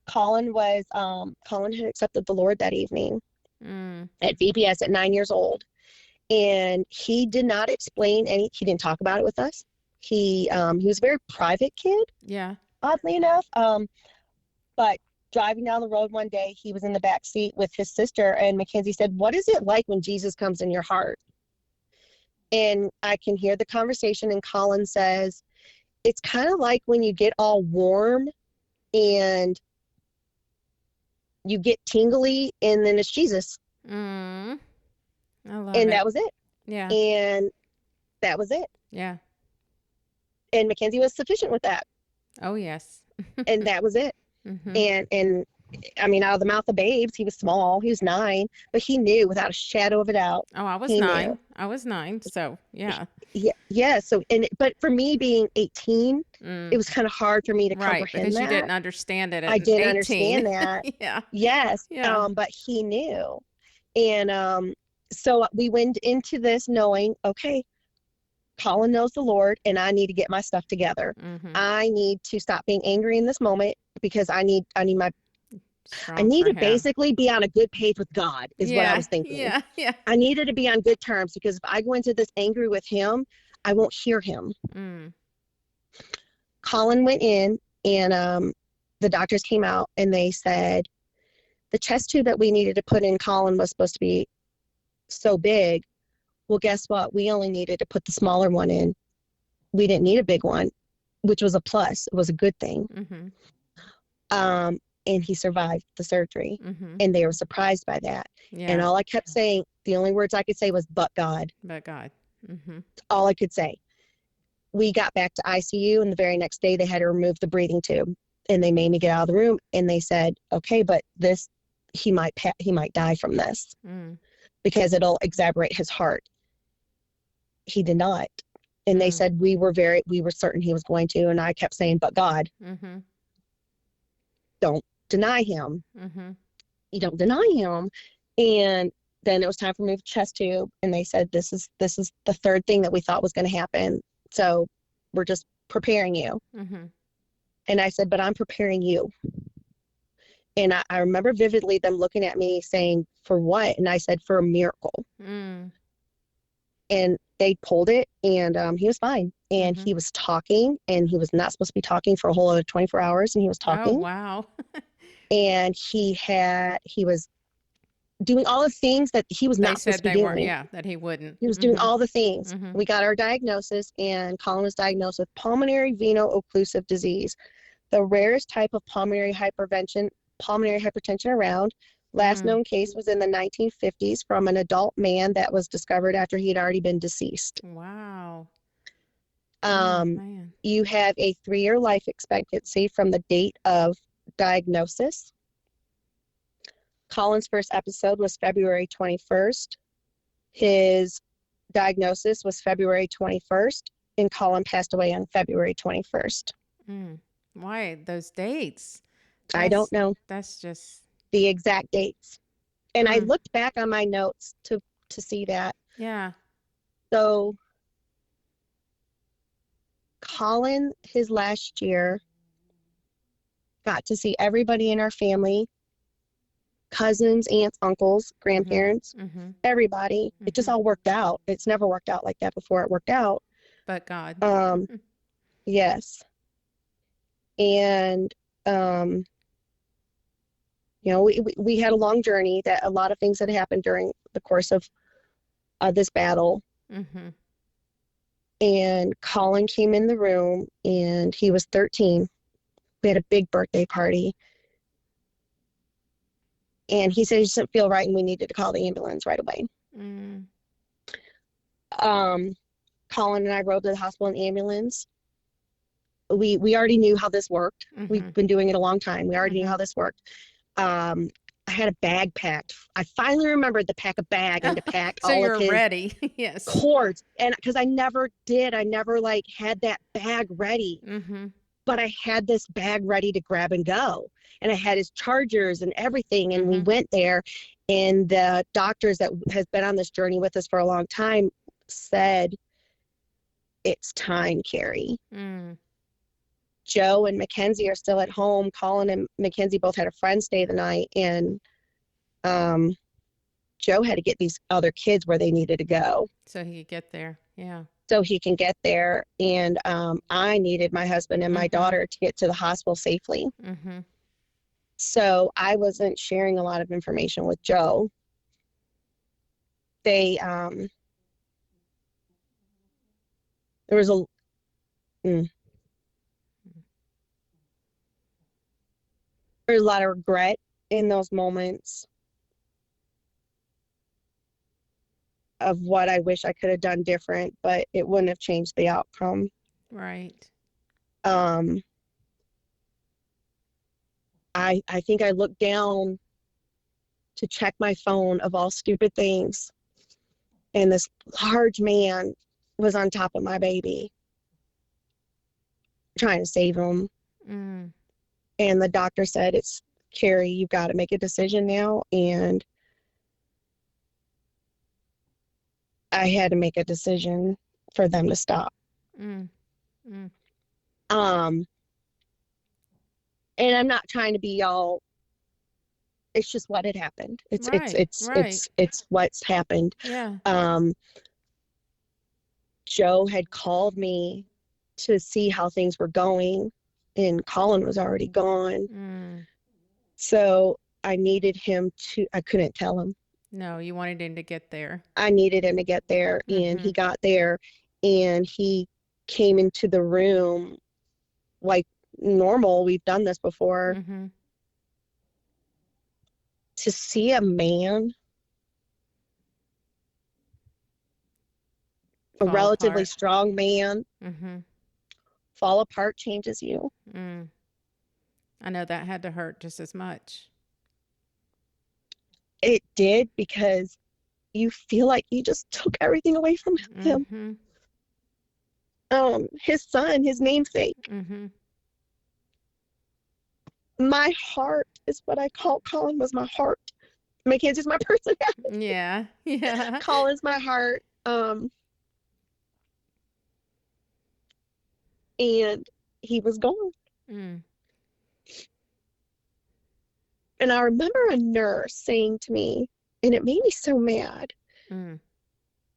Colin had accepted the Lord that evening at VBS at 9 years old. And he did not explain he didn't talk about it with us. He was a very private kid. Yeah. Oddly enough. But driving down the road one day, he was in the back seat with his sister, and Mackenzie said, what is it like when Jesus comes in your heart? And I can hear the conversation, and Colin says, it's kind of like when you get all warm and you get tingly, and then it's Jesus. I love and it. that was it. Yeah. And that was it. Yeah. And Mackenzie was sufficient with that. Oh, yes. And that was it. And I mean, out of the mouth of babes, he was small. He was 9, but he knew without a shadow of a doubt. Oh, I was 9. I was 9. So, yeah. Yeah. So, but for me being 18, it was kind of hard for me to comprehend because that. you didn't understand it at I didn't 18. understand that. Yeah. Yes. Yeah. But he knew. And so we went into this knowing, okay, Colin knows the Lord, and I need to get my stuff together. I need to stop being angry in this moment, because I need to basically be on a good page with God is what I was thinking. Yeah. I needed to be on good terms, because if I go into this angry with him, I won't hear him. Colin went in, and the doctors came out, and they said the chest tube that we needed to put in Colin was supposed to be so big. Well, guess what? We only needed to put the smaller one in. We didn't need a big one, which was a plus. It was a good thing. And he survived the surgery, and they were surprised by that. Yeah. And all I kept saying, the only words I could say was, but God. But God. All I could say. We got back to ICU, and the very next day they had to remove the breathing tube, and they made me get out of the room, and they said, okay, but he might die from this because it'll exacerbate his heart. He did not. And they said we were certain he was going to, and I kept saying, but God. Don't deny him. You don't deny him. And then it was time for me to chest tube, and they said, this is the third thing that we thought was going to happen. So we're just preparing you. And I said, but I'm preparing you. And I remember vividly them looking at me saying, for what? And I said, for a miracle. And they pulled it, and he was fine. And he was talking, and he was not supposed to be talking for a whole other 24 hours, and he was talking. Oh, wow. And he was doing all the things that he was not supposed to be doing. That he wouldn't. He was doing all the things. We got our diagnosis, and Colin was diagnosed with pulmonary veno-occlusive disease, the rarest type of pulmonary hypertension around. Last known case was in the 1950s from an adult man that was discovered after he had already been deceased. Wow. Man. You have a 3-year life expectancy from the date of diagnosis. Colin's first episode was February 21st. His diagnosis was February 21st, and Colin passed away on February 21st. Why those dates? I don't know. That's just the exact dates. And I looked back on my notes to see that. Yeah. So Colin, his last year, got to see everybody in our family, cousins, aunts, uncles, grandparents, everybody. It just all worked out. It's never worked out like that before. It worked out. But God. Yes. And we had a long journey, that a lot of things had happened during the course of this battle. And Colin came in the room, and he was 13. We had a big birthday party. And he said he just didn't feel right, and we needed to call the ambulance right away. Colin and I rode to the hospital in the ambulance. we already knew how this worked. We've Mm-hmm. been doing it a long time. We already knew Mm-hmm. how this worked. I had a bag packed. I finally remembered to pack a bag and to pack So all of you're his ready. Yes. cords. And because I never did, I never like had that bag ready. Mm-hmm. But I had this bag ready to grab and go. And I had his chargers and everything. And we Mm-hmm. went there, and the doctors that has been on this journey with us for a long time said, it's time, Carrie. Mm. Joe and Mackenzie are still at home. Colin and Mackenzie both had a friend stay the night, and um, Joe had to get these other kids where they needed to go So he could get there. Yeah. so he can get there. And I needed my husband and my Mm-hmm. daughter to get to the hospital safely. Mm-hmm. So I wasn't sharing a lot of information with Joe. They there was a mm, there was a lot of regret in those moments of what I wish I could have done different, but it wouldn't have changed the outcome. Right. Um, I think I looked down to check my phone of all stupid things, and this large man was on top of my baby trying to save him. Mm. And the doctor said, it's Carrie, you've got to make a decision now. And I had to make a decision for them to stop. Mm. Mm. Um, and I'm not trying to be all, it's just what had happened. Right. Right. It's what's happened. Yeah. Um, Joe had called me to see how things were going, and Colin was already gone. Mm. So I needed him to, I couldn't tell him. No, you wanted him to get there. I needed him to get there, and Mm-hmm. he got there, and he came into the room like normal. We've done this before. Mm-hmm. To see a man, a Fall relatively apart. strong man, Mm-hmm. fall apart changes you. Mm. I know that had to hurt just as much. It did, because you feel like you just took everything away from him. Mm-hmm. His son, his namesake. Mm-hmm. My heart is what I call Colin, was my heart. Mackenzie's my personality. Yeah. Yeah. Colin's my heart. And he was gone. Mm. And I remember a nurse saying to me, and it made me so mad. Mm.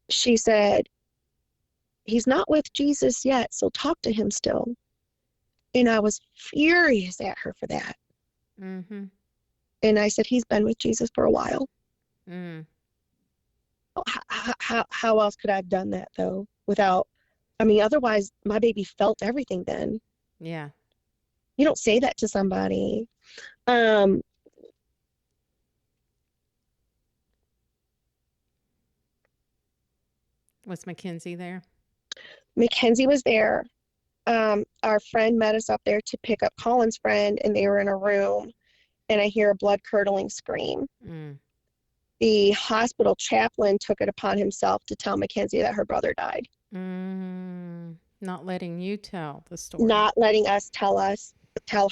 She said, he's not with Jesus yet, so talk to him still. And I was furious at her for that. Mm-hmm. And I said, he's been with Jesus for a while. Mm. How else could I have done that, though? Without, I mean, otherwise, my baby felt everything then. Yeah. You don't say that to somebody. Um, Was Mackenzie there? Mackenzie was there. Our friend met us up there to pick up Colin's friend, and they were in a room, and I hear a blood-curdling scream. Mm. The hospital chaplain took it upon himself to tell Mackenzie that her brother died, Mm. Not letting you tell the story. not letting us tell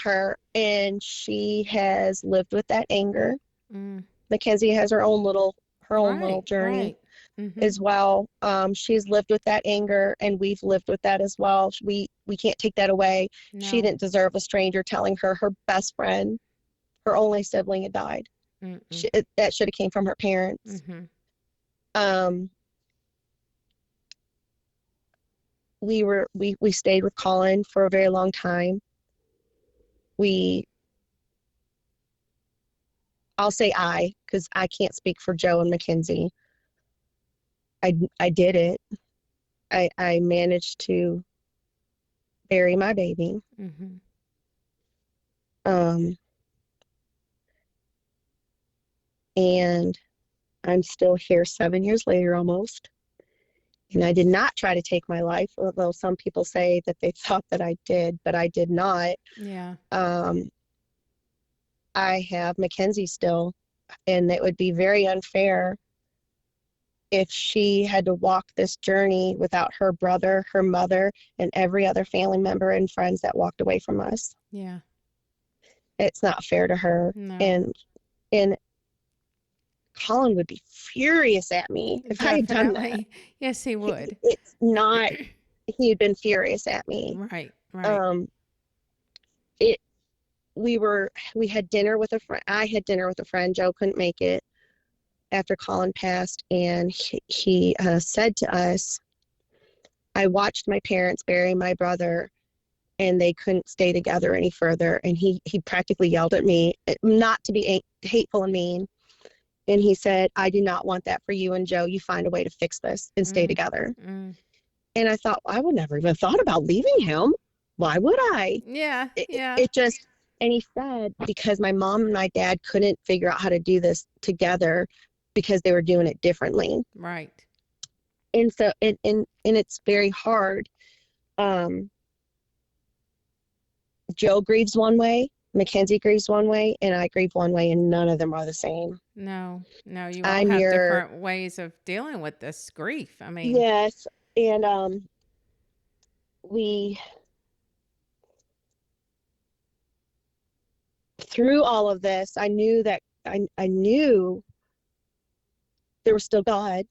her, and she has lived with that anger. Mm. Mackenzie has her own little Right. journey Right. Mm-hmm. as well. She's lived with that anger, and we've lived with that as well. We can't take that away. She No. didn't deserve a stranger telling her her best friend, her only sibling, had died. Mm-mm. That should have came from her parents. Mm-hmm. We stayed with Colin for a very long time. I'll say because I can't speak for Joe and Mackenzie. I did it. I managed to bury my baby. Mm-hmm. And I'm still here 7 years later almost. And I did not try to take my life, although some people say that they thought that I did, but I did not. Yeah. I have Mackenzie still, and it would be very unfair if she had to walk this journey without her brother, her mother, and every other family member and friends that walked away from us. Yeah. It's not fair to her. No. And Colin would be furious at me if I had done that. Definitely. Yes, he would. It's not, he had been furious at me. Right. Right. We had dinner with a friend. I had dinner with a friend. Joe couldn't make it after Colin passed, and he said to us, I watched my parents bury my brother, and they couldn't stay together any further. And he practically yelled at me, not to be hateful and mean. And he said, I do not want that for you and Joe. You find a way to fix this and stay together. And I thought, I would never even thought about leaving him. Why would I? Yeah. Yeah. It just, and he said, because my mom and my dad couldn't figure out how to do this together because they were doing it differently. Right. And so, and it's very hard. Joe grieves one way, Mackenzie grieves one way, and I grieve one way, and none of them are the same. No, you all have different ways of dealing with this grief. I mean, yes. And we, through all of this, I knew that I knew there was still God.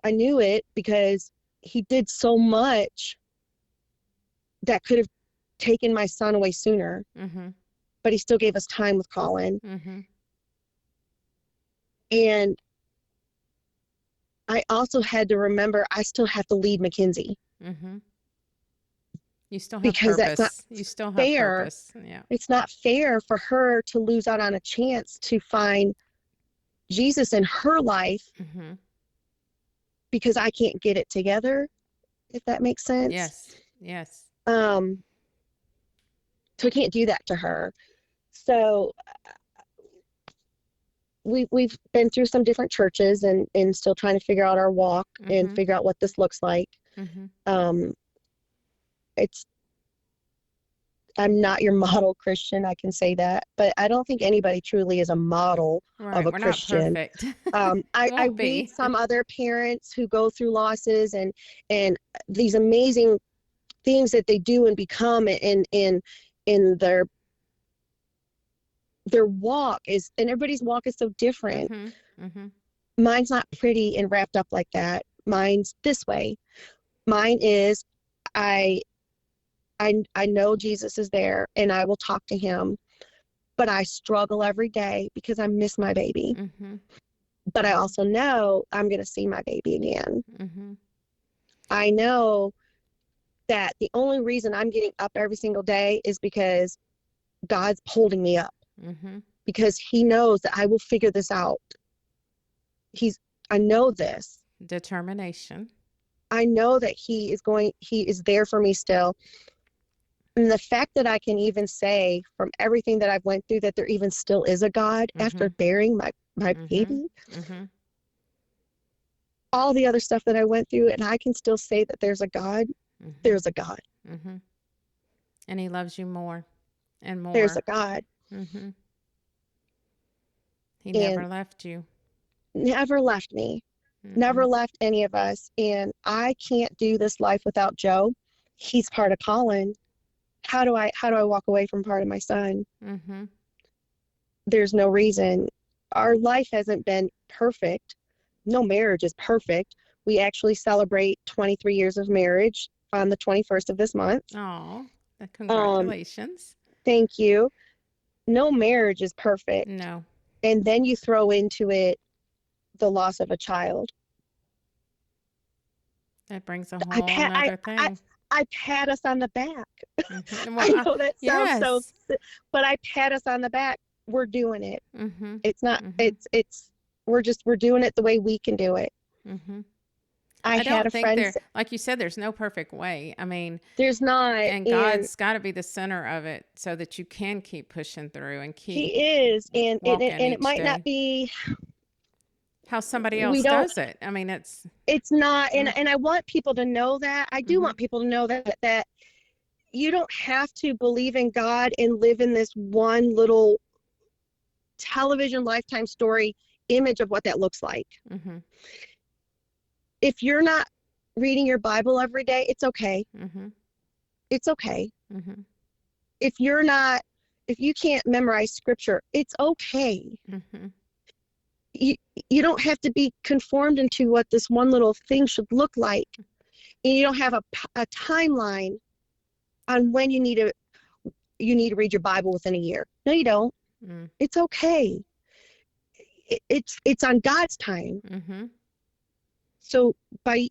I knew it because he did so much that could have taken my son away sooner. But he still gave us time with Colin. And I also had to remember I still have to lead Mackenzie. You still have because purpose. That's not you still have fair. Purpose. Yeah. It's not fair for her to lose out on a chance to find Jesus in her life because I can't get it together, if that makes sense. Yes. Yes. So I can't do that to her. So we've been through some different churches and still trying to figure out our walk and figure out what this looks like. I'm not your model Christian, I can say that, but I don't think anybody truly is a model of a We're Christian. Not perfect. I read some other parents who go through losses and these amazing things that they do and become in their walk is, and everybody's walk is so different. Mine's not pretty and wrapped up like that. Mine's this way. Mine is, I know Jesus is there and I will talk to him, but I struggle every day because I miss my baby. But I also know I'm going to see my baby again. I know that the only reason I'm getting up every single day is because God's holding me up. Because he knows that I will figure this out. I know this. Determination. I know that he is there for me still. And the fact that I can even say from everything that I've went through that there even still is a God after burying my baby, all the other stuff that I went through, and I can still say that there's a God, there's a God. And he loves you more and more. There's a God. He never left you. Never left me. Never left any of us. And I can't do this life without Joe. He's part of Colin. How do I walk away from part of my son? There's no reason. Our life hasn't been perfect. No marriage is perfect. We actually celebrate 23 years of marriage on the 21st of this month. Oh, congratulations. Thank you. No marriage is perfect. No. And then you throw into it the loss of a child. That brings a whole other thing. I pat us on the back. Well, I know that sounds so, but I pat us on the back. We're doing it. It's not, we're doing it the way we can do it. I had a friend. Like you said, there's no perfect way. I mean, there's not. And God's got to be the center of it so that you can keep pushing through and keep. He is. And it might not be how somebody We else don't, does it. I mean, it's not, mm, and I want people to know that. I do mhm, want people to know that you don't have to believe in God and live in this one little television lifetime story image of what that looks like. mhm, If you're not reading your Bible every day, it's okay. mhm, It's okay. mhm, If you're not, if you can't memorize scripture, it's okay. mhm. You, you don't have to be conformed into what this one little thing should look like. And you don't have a timeline on when you need to read your Bible within a year. No, you don't. Mm, It's okay. It's on God's time. mhm. So by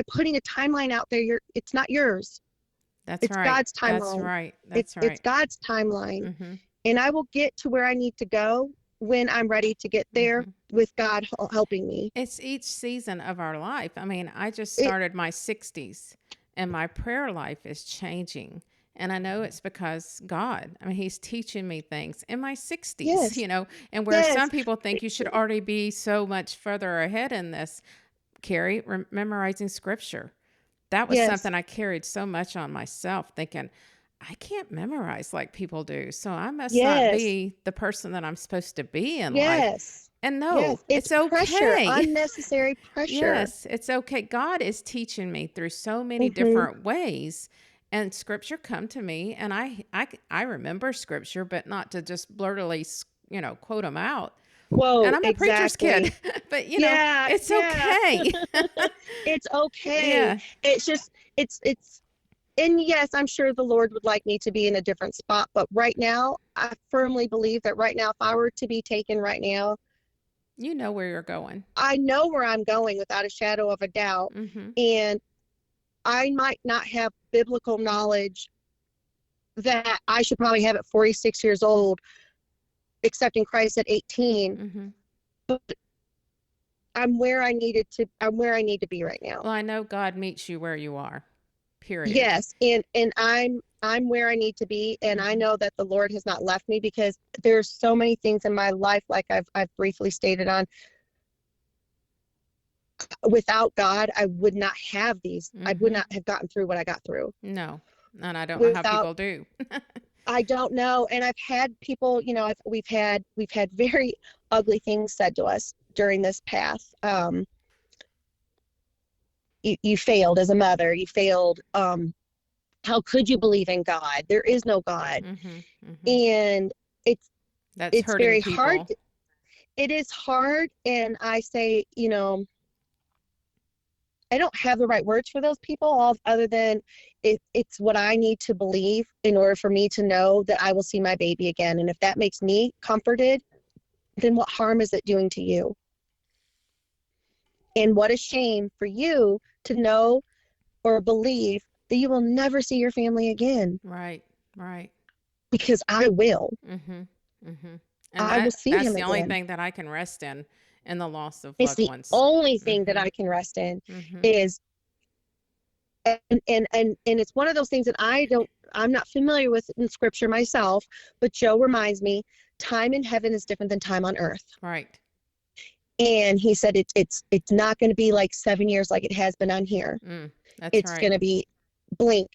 putting a timeline out there, it's not yours. That's It's right. God's That's timeline. right. It's That's it's right. God's timeline. Mhm, And I will get to where I need to go when I'm ready to get there mhm. with God helping me. It's each season of our life. I mean, I just It started my 60s and my prayer life is changing. And I know it's because God, I mean, He's teaching me things in my 60s, yes, and where yes, some people think you should already be so much further ahead in this, Carrie, memorizing scripture. That was yes, something I carried so much on myself, thinking, I can't memorize like people do. So I must not yes, be the person that I'm supposed to be in life. yes, And no, yes. It's it's pressure, okay. unnecessary pressure. Yes, it's okay. God is teaching me through so many Hmm. different ways, and scripture come to me, and I remember scripture, but not to just blurtily, quote them out. And Whoa, I'm a preacher's kid, exactly. but Yeah, it's yeah. okay. It's okay. Yeah. It's just, it's, and yes, I'm sure the Lord would like me to be in a different spot, but right now, I firmly believe that right now, if I were to be taken right now, You know where you're going. I know where I'm going without a shadow of a doubt. Mhm. And I might not have biblical knowledge that I should probably have at 46 years old, accepting Christ at 18, Mhm. but I'm where I need to be right now. Well, I know God meets you where you are. Period. Yes, and I'm where I need to be, and I Mhm. know that the Lord has not left me because there's so many things in my life, like I've briefly stated on. Without God, I would not have these. I would Mhm. not have gotten through what I got through. No. And I don't know how Without, people do. I don't know. And I've had people, we've had very ugly things said to us during this path. You failed as a mother. You failed. How could you believe in God? There is no God. Mhm. Mhm. And it's That's it's hurting very hard. people. It is hard, and I say, I don't have the right words for those people, all other than it's what I need to believe in order for me to know that I will see my baby again. And if that makes me comforted, then what harm is it doing to you? And what a shame for you to know or believe that you will never see your family again, Right. Right. because I will. Mhm. Mhm. And I will see that's him the only again. thing that I can rest in the loss of It's loved the ones. only thing that Mhm. I can rest in Mhm. is, and it's one of those things that I'm not familiar with in scripture myself, but Joe reminds me, time in heaven is different than time on earth. Right. And he said it's not going to be like 7 years like it has been on here. That's It's right. going to be blink.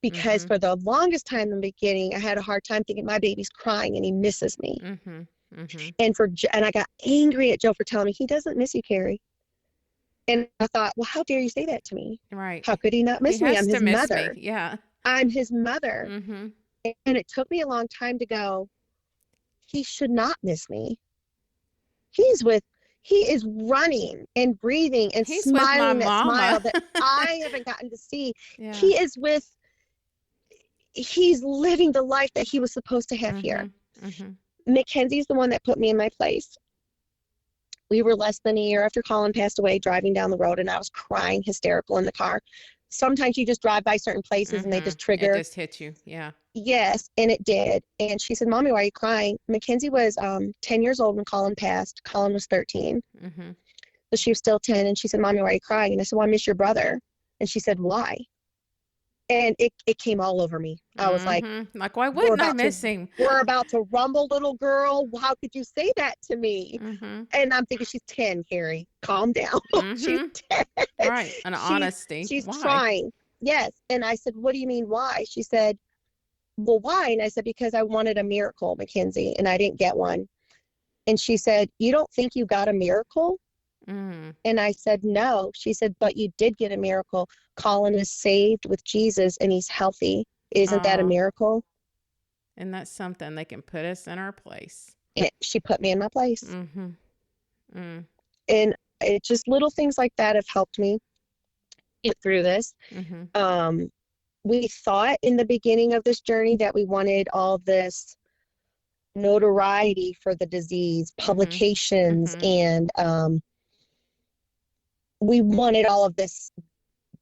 Because Mhm. for the longest time in the beginning, I had a hard time thinking my baby's crying and he misses me. Mhm. Mhm. And I got angry at Joe for telling me he doesn't miss you, Carrie. And I thought, well, how dare you say that to me? Right. How could he not He miss me? I'm has to his miss me. mother. Yeah. I'm his mother. Mhm. And it took me a long time to go, he should not miss me. He's with, he is running and breathing and He's with my smiling that mama. smile that I haven't gotten to see. Yeah. He is with, he's living the life that he was supposed to have here. Mhm. Mhm. Mackenzie's the one that put me in my place. We were less than a year after Colin passed away, driving down the road, and I was crying hysterical in the car. Sometimes you just drive by certain places and they just Mhm. It trigger. just hit you. Yeah. Yes, and it did. And she said, Mommy, why are you crying? Mackenzie was 10 years old when Colin passed. Colin was 13. Mhm. So she was still 10. And she said, Mommy, why are you crying? And I said, well, I miss your brother. And she said, why? and it came all over me. I was like, Like, why we're wouldn't I about to miss him? we're about to rumble, little girl. How could you say that to me? Mm-hmm. And I'm thinking, she's 10, Carrie. Calm down. She's Mm-hmm. 10. Right. An She's honesty. she's Why? trying. Yes. And I said, what do you mean why? She said, well, why? And I said, because I wanted a miracle, Mackenzie, and I didn't get one. And she said, you don't think you got a miracle? Mm. And I said, no. She said, but you did get a miracle. Colin is saved with Jesus and he's healthy. Isn't that a Oh, miracle? and that's something they can put us in our place. And she put me in my place. Mm-hmm. Mm. And it just little things like that have helped me get through this. Mm-hmm. We thought in the beginning of this journey that we wanted all this notoriety for the disease, publications, Mm-hmm. and we wanted all of this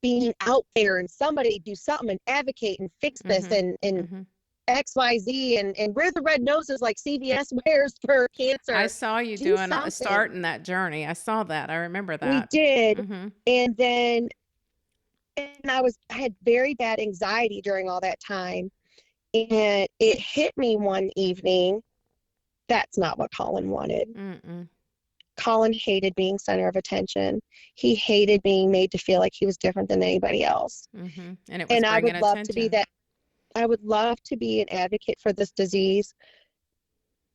being out there and somebody do something and advocate and fix this and Mm-hmm. XYZ and wear the red noses like CVS wears for I cancer. saw you Do doing something. starting that journey. I saw that. I remember We that. did. Mm-hmm. And then I had very bad anxiety during all that time. And it hit me one evening. That's not what Colin wanted. Mm-mm. Colin hated being center of attention. He hated being made to feel like he was different than anybody else. Mm-hmm. And it was And I bringing would love to be attention. that. I would love to be an advocate for this disease.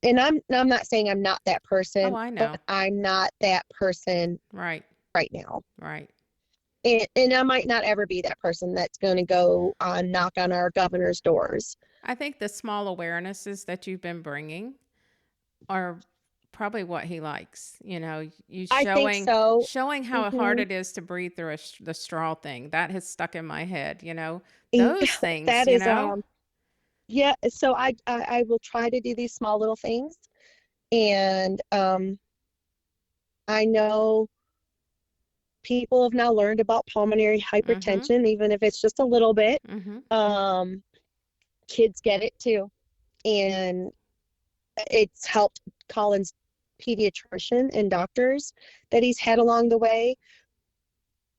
And I'm not saying I'm not that person, Oh, I know. but I'm not that person Right. right now. Right. And I might not ever be that person that's going to go on knock on our governor's doors. I think the small awarenesses that you've been bringing are probably what he likes. You know, you I think showing so. showing how hard Hmm. it is to breathe through the straw thing. That has stuck in my head, you know. Yeah, Those things, that you is know. yeah, so I will try to do these small little things. And I know people have now learned about pulmonary Mhm. hypertension, even if it's just a little bit. Mhm. Um, Kids get it too. And it's helped Colin's pediatrician and doctors that he's had along the way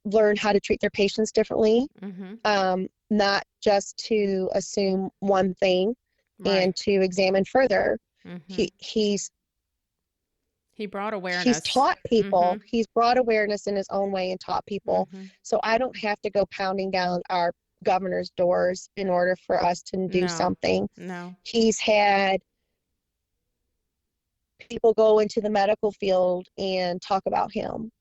learn how to treat their patients differently, Mhm. not just to assume one thing Right. and to examine further. Mhm. He's He brought he's awareness. taught people. Mhm. He's brought awareness in his own way and taught people. Mhm. So I don't have to go pounding down our governor's doors in order for us to do No. something. No. He's had people go into the medical field and talk about him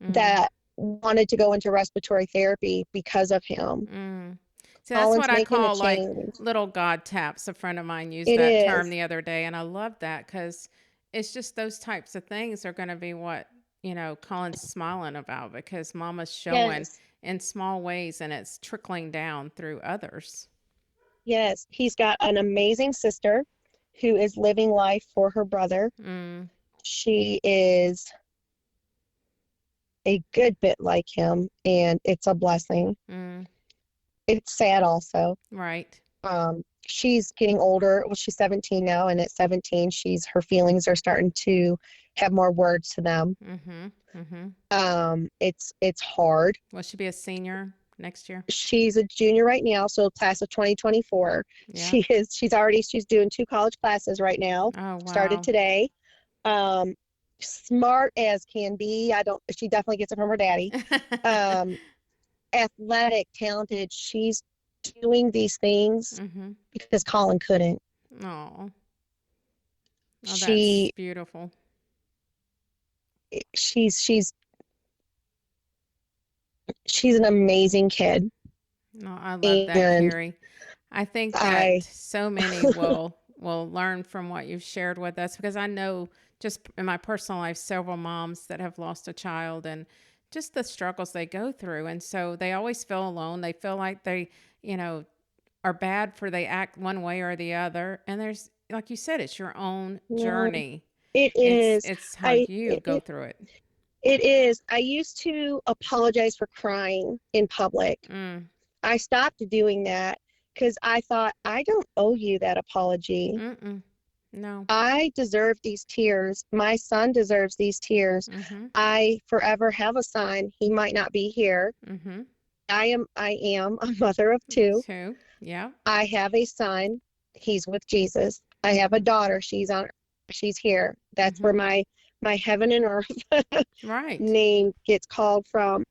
Mm. that wanted to go into respiratory therapy because of him. Mm. See, that's Colin's what I making a call like change. little God taps. A friend of mine used It that term is. the other day, and I love that because it's just those types of things are going to be what, you know, Colin's smiling about because mama's showing Yes. in small ways and it's trickling down through others. Yes. He's got an amazing sister who is living life for her brother. Mm. She is a good bit like him, and it's a blessing. Mm. It's sad also. Right. She's getting older. Well, she's 17 now, and at 17, her feelings are starting to have more words to them. Mhm. Mhm. It's hard. Will she be a senior next year? She's a junior right now, so class of 2024. Yeah. She's doing 2 college classes right now. Oh, Started wow. today. Um, Smart as can be. She definitely gets it from her daddy. Um, Athletic, talented. She's doing these things Mhm. because Colin couldn't. Oh. Oh, that's She beautiful. she's she's an amazing kid. No, I love that, And Carrie. I think that I so many will learn from what you've shared with us because I know just in my personal life several moms that have lost a child and just the struggles they go through, and so they always feel alone. They feel like they, you know, are bad for they act one way or the other. And there's like you said, it's your own no, journey. it It's is. it's how I you it, go it, through it. it is. I used to apologize for crying in public. Mm. I stopped doing that because I thought, I don't owe you that apology. Mm-mm. No. I deserve these tears. My son deserves these tears. Mm-hmm. I forever have a son. He might not be here, Mm-hmm. I am a mother of two. Two. Yeah. I have a son. He's with Jesus. I have a Mm-hmm. daughter. She's here. That's where Mm-hmm. my heaven and earth Right. name gets called from.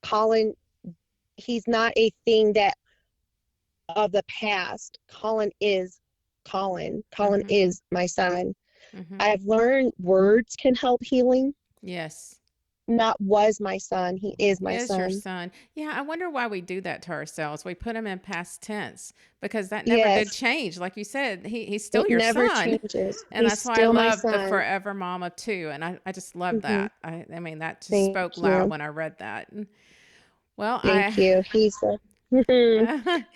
Colin, he's not a thing that of the past. Colin is Colin. Colin Mm-hmm. is my son. Mm-hmm. I've learned words can help healing. Yes. Not was my son. He is my Is your son. son. Yeah, I wonder why we do that to ourselves. We put him in past tense because that never did Yes, change. Like you said, he's still it your never son. changes. And He's that's why I still my love the son. forever mama too. And I just love Hmm. that. I mean, that just Thank spoke loud you. when I read that. And, well, Thank you. He's a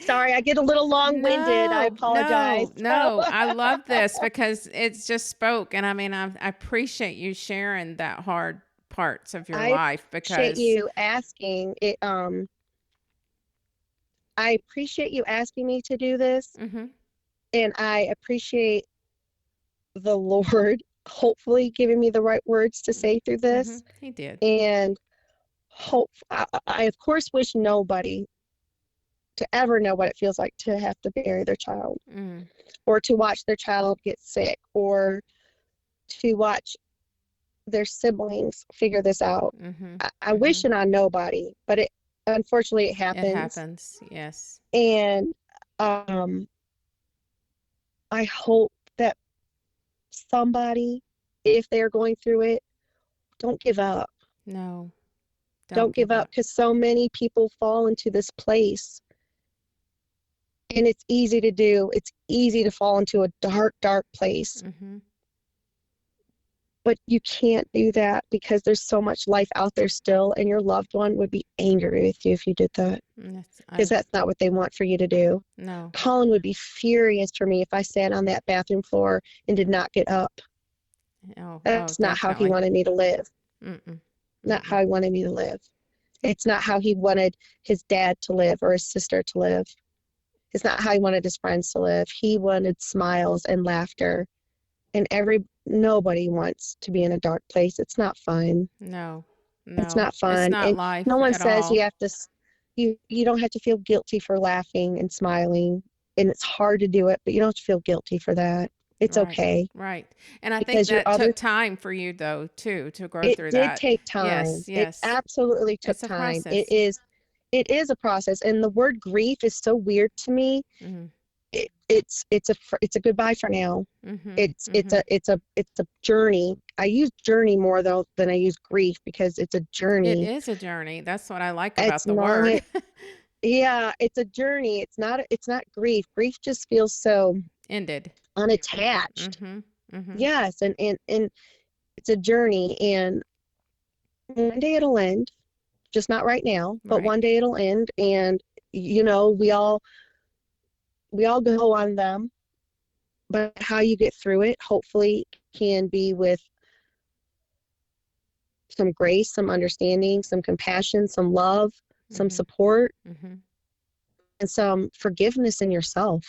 sorry, I get a little long-winded. I no, apologize. no, no. I love this because it's just spoke. And I mean, I appreciate you sharing that hard parts of your I life appreciate because, you asking it. I appreciate you asking me to do this, mm-hmm, and I appreciate the Lord hopefully giving me the right words to say through mm-hmm, this. he did. And I of course wish nobody to ever know what it feels like to have to bury their child, Mm, or to watch their child get sick, or to watch their siblings figure this out. mm-hmm, I mm-hmm. wish it on nobody, but it unfortunately it It happens. happens. Yes. And um, I hope that somebody, if they're going through it, don't give up. No, don't Don't give give up, up. because so many people fall into this place, and it's easy to do. It's easy to fall into a dark, dark place. Mm-hmm. But you can't do that, because there's so much life out there still, and your loved one would be angry with you if you did that, That's, because that's not what they want for you to do. no. Colin would be furious for me if I sat on that bathroom floor and did not get up. Oh, That's not how he definitely. wanted me to live. Mm-mm. Not Mm-mm. how he wanted me to live. It's not how he wanted his dad to live or his sister to live. It's not how he wanted his friends to live. He wanted smiles and laughter. And nobody wants to be in a dark place. It's not fun. No, It's no. not It's fun. not And no life one at says all. you have to, you don't have to feel guilty for laughing and smiling. And it's hard to do it, but you don't have to feel guilty for that. It's Right. okay, Right. And I think because your that other took time for you though, too, to grow it through did that. take time. Yes, It yes. absolutely took It's a time. process. It is a process. And the word grief is so weird to me. Mm-hmm. It's a goodbye for now. Mm-hmm. It's Mm-hmm. a journey. I use journey more though than I use grief, because it's a It journey. is a journey. That's what I like It's about the word. not, yeah, it's a journey. It's not grief. Grief just feels so Ended. unattached. Mm-hmm. Mm-hmm. Yes, and it's a journey, and one day it'll end. Just not right now, but Right. one day it'll end. And you know, we all go on them, but how you get through it hopefully can be with some grace, some understanding, some compassion, some love, some Mm-hmm. support, Mm-hmm. and some forgiveness in yourself.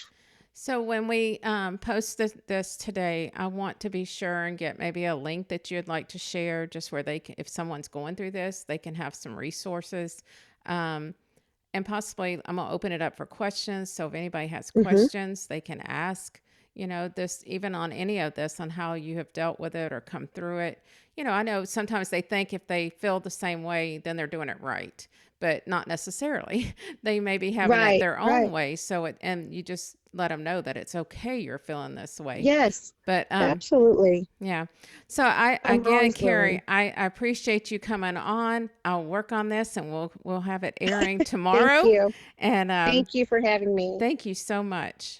So when we post this today, I want to be sure and get maybe a link that you'd like to share, just where they can, if someone's going through this, they can have some resources. Um, and possibly I'm gonna open it up for questions. So if anybody has Hmm. questions, they can ask, this, even on any of this, on how you have dealt with it or come through it. I know sometimes they think if they feel the same way, then they're doing it right, but not necessarily. They may be having it Right, their own right. way. And you just let them know that it's okay. You're feeling this way. Yes, But absolutely. yeah. So I I'm again, always Carrie, willing. I appreciate you coming on. I'll work on this and we'll have it airing Thank tomorrow. you. And Thank you for having me. thank you so much.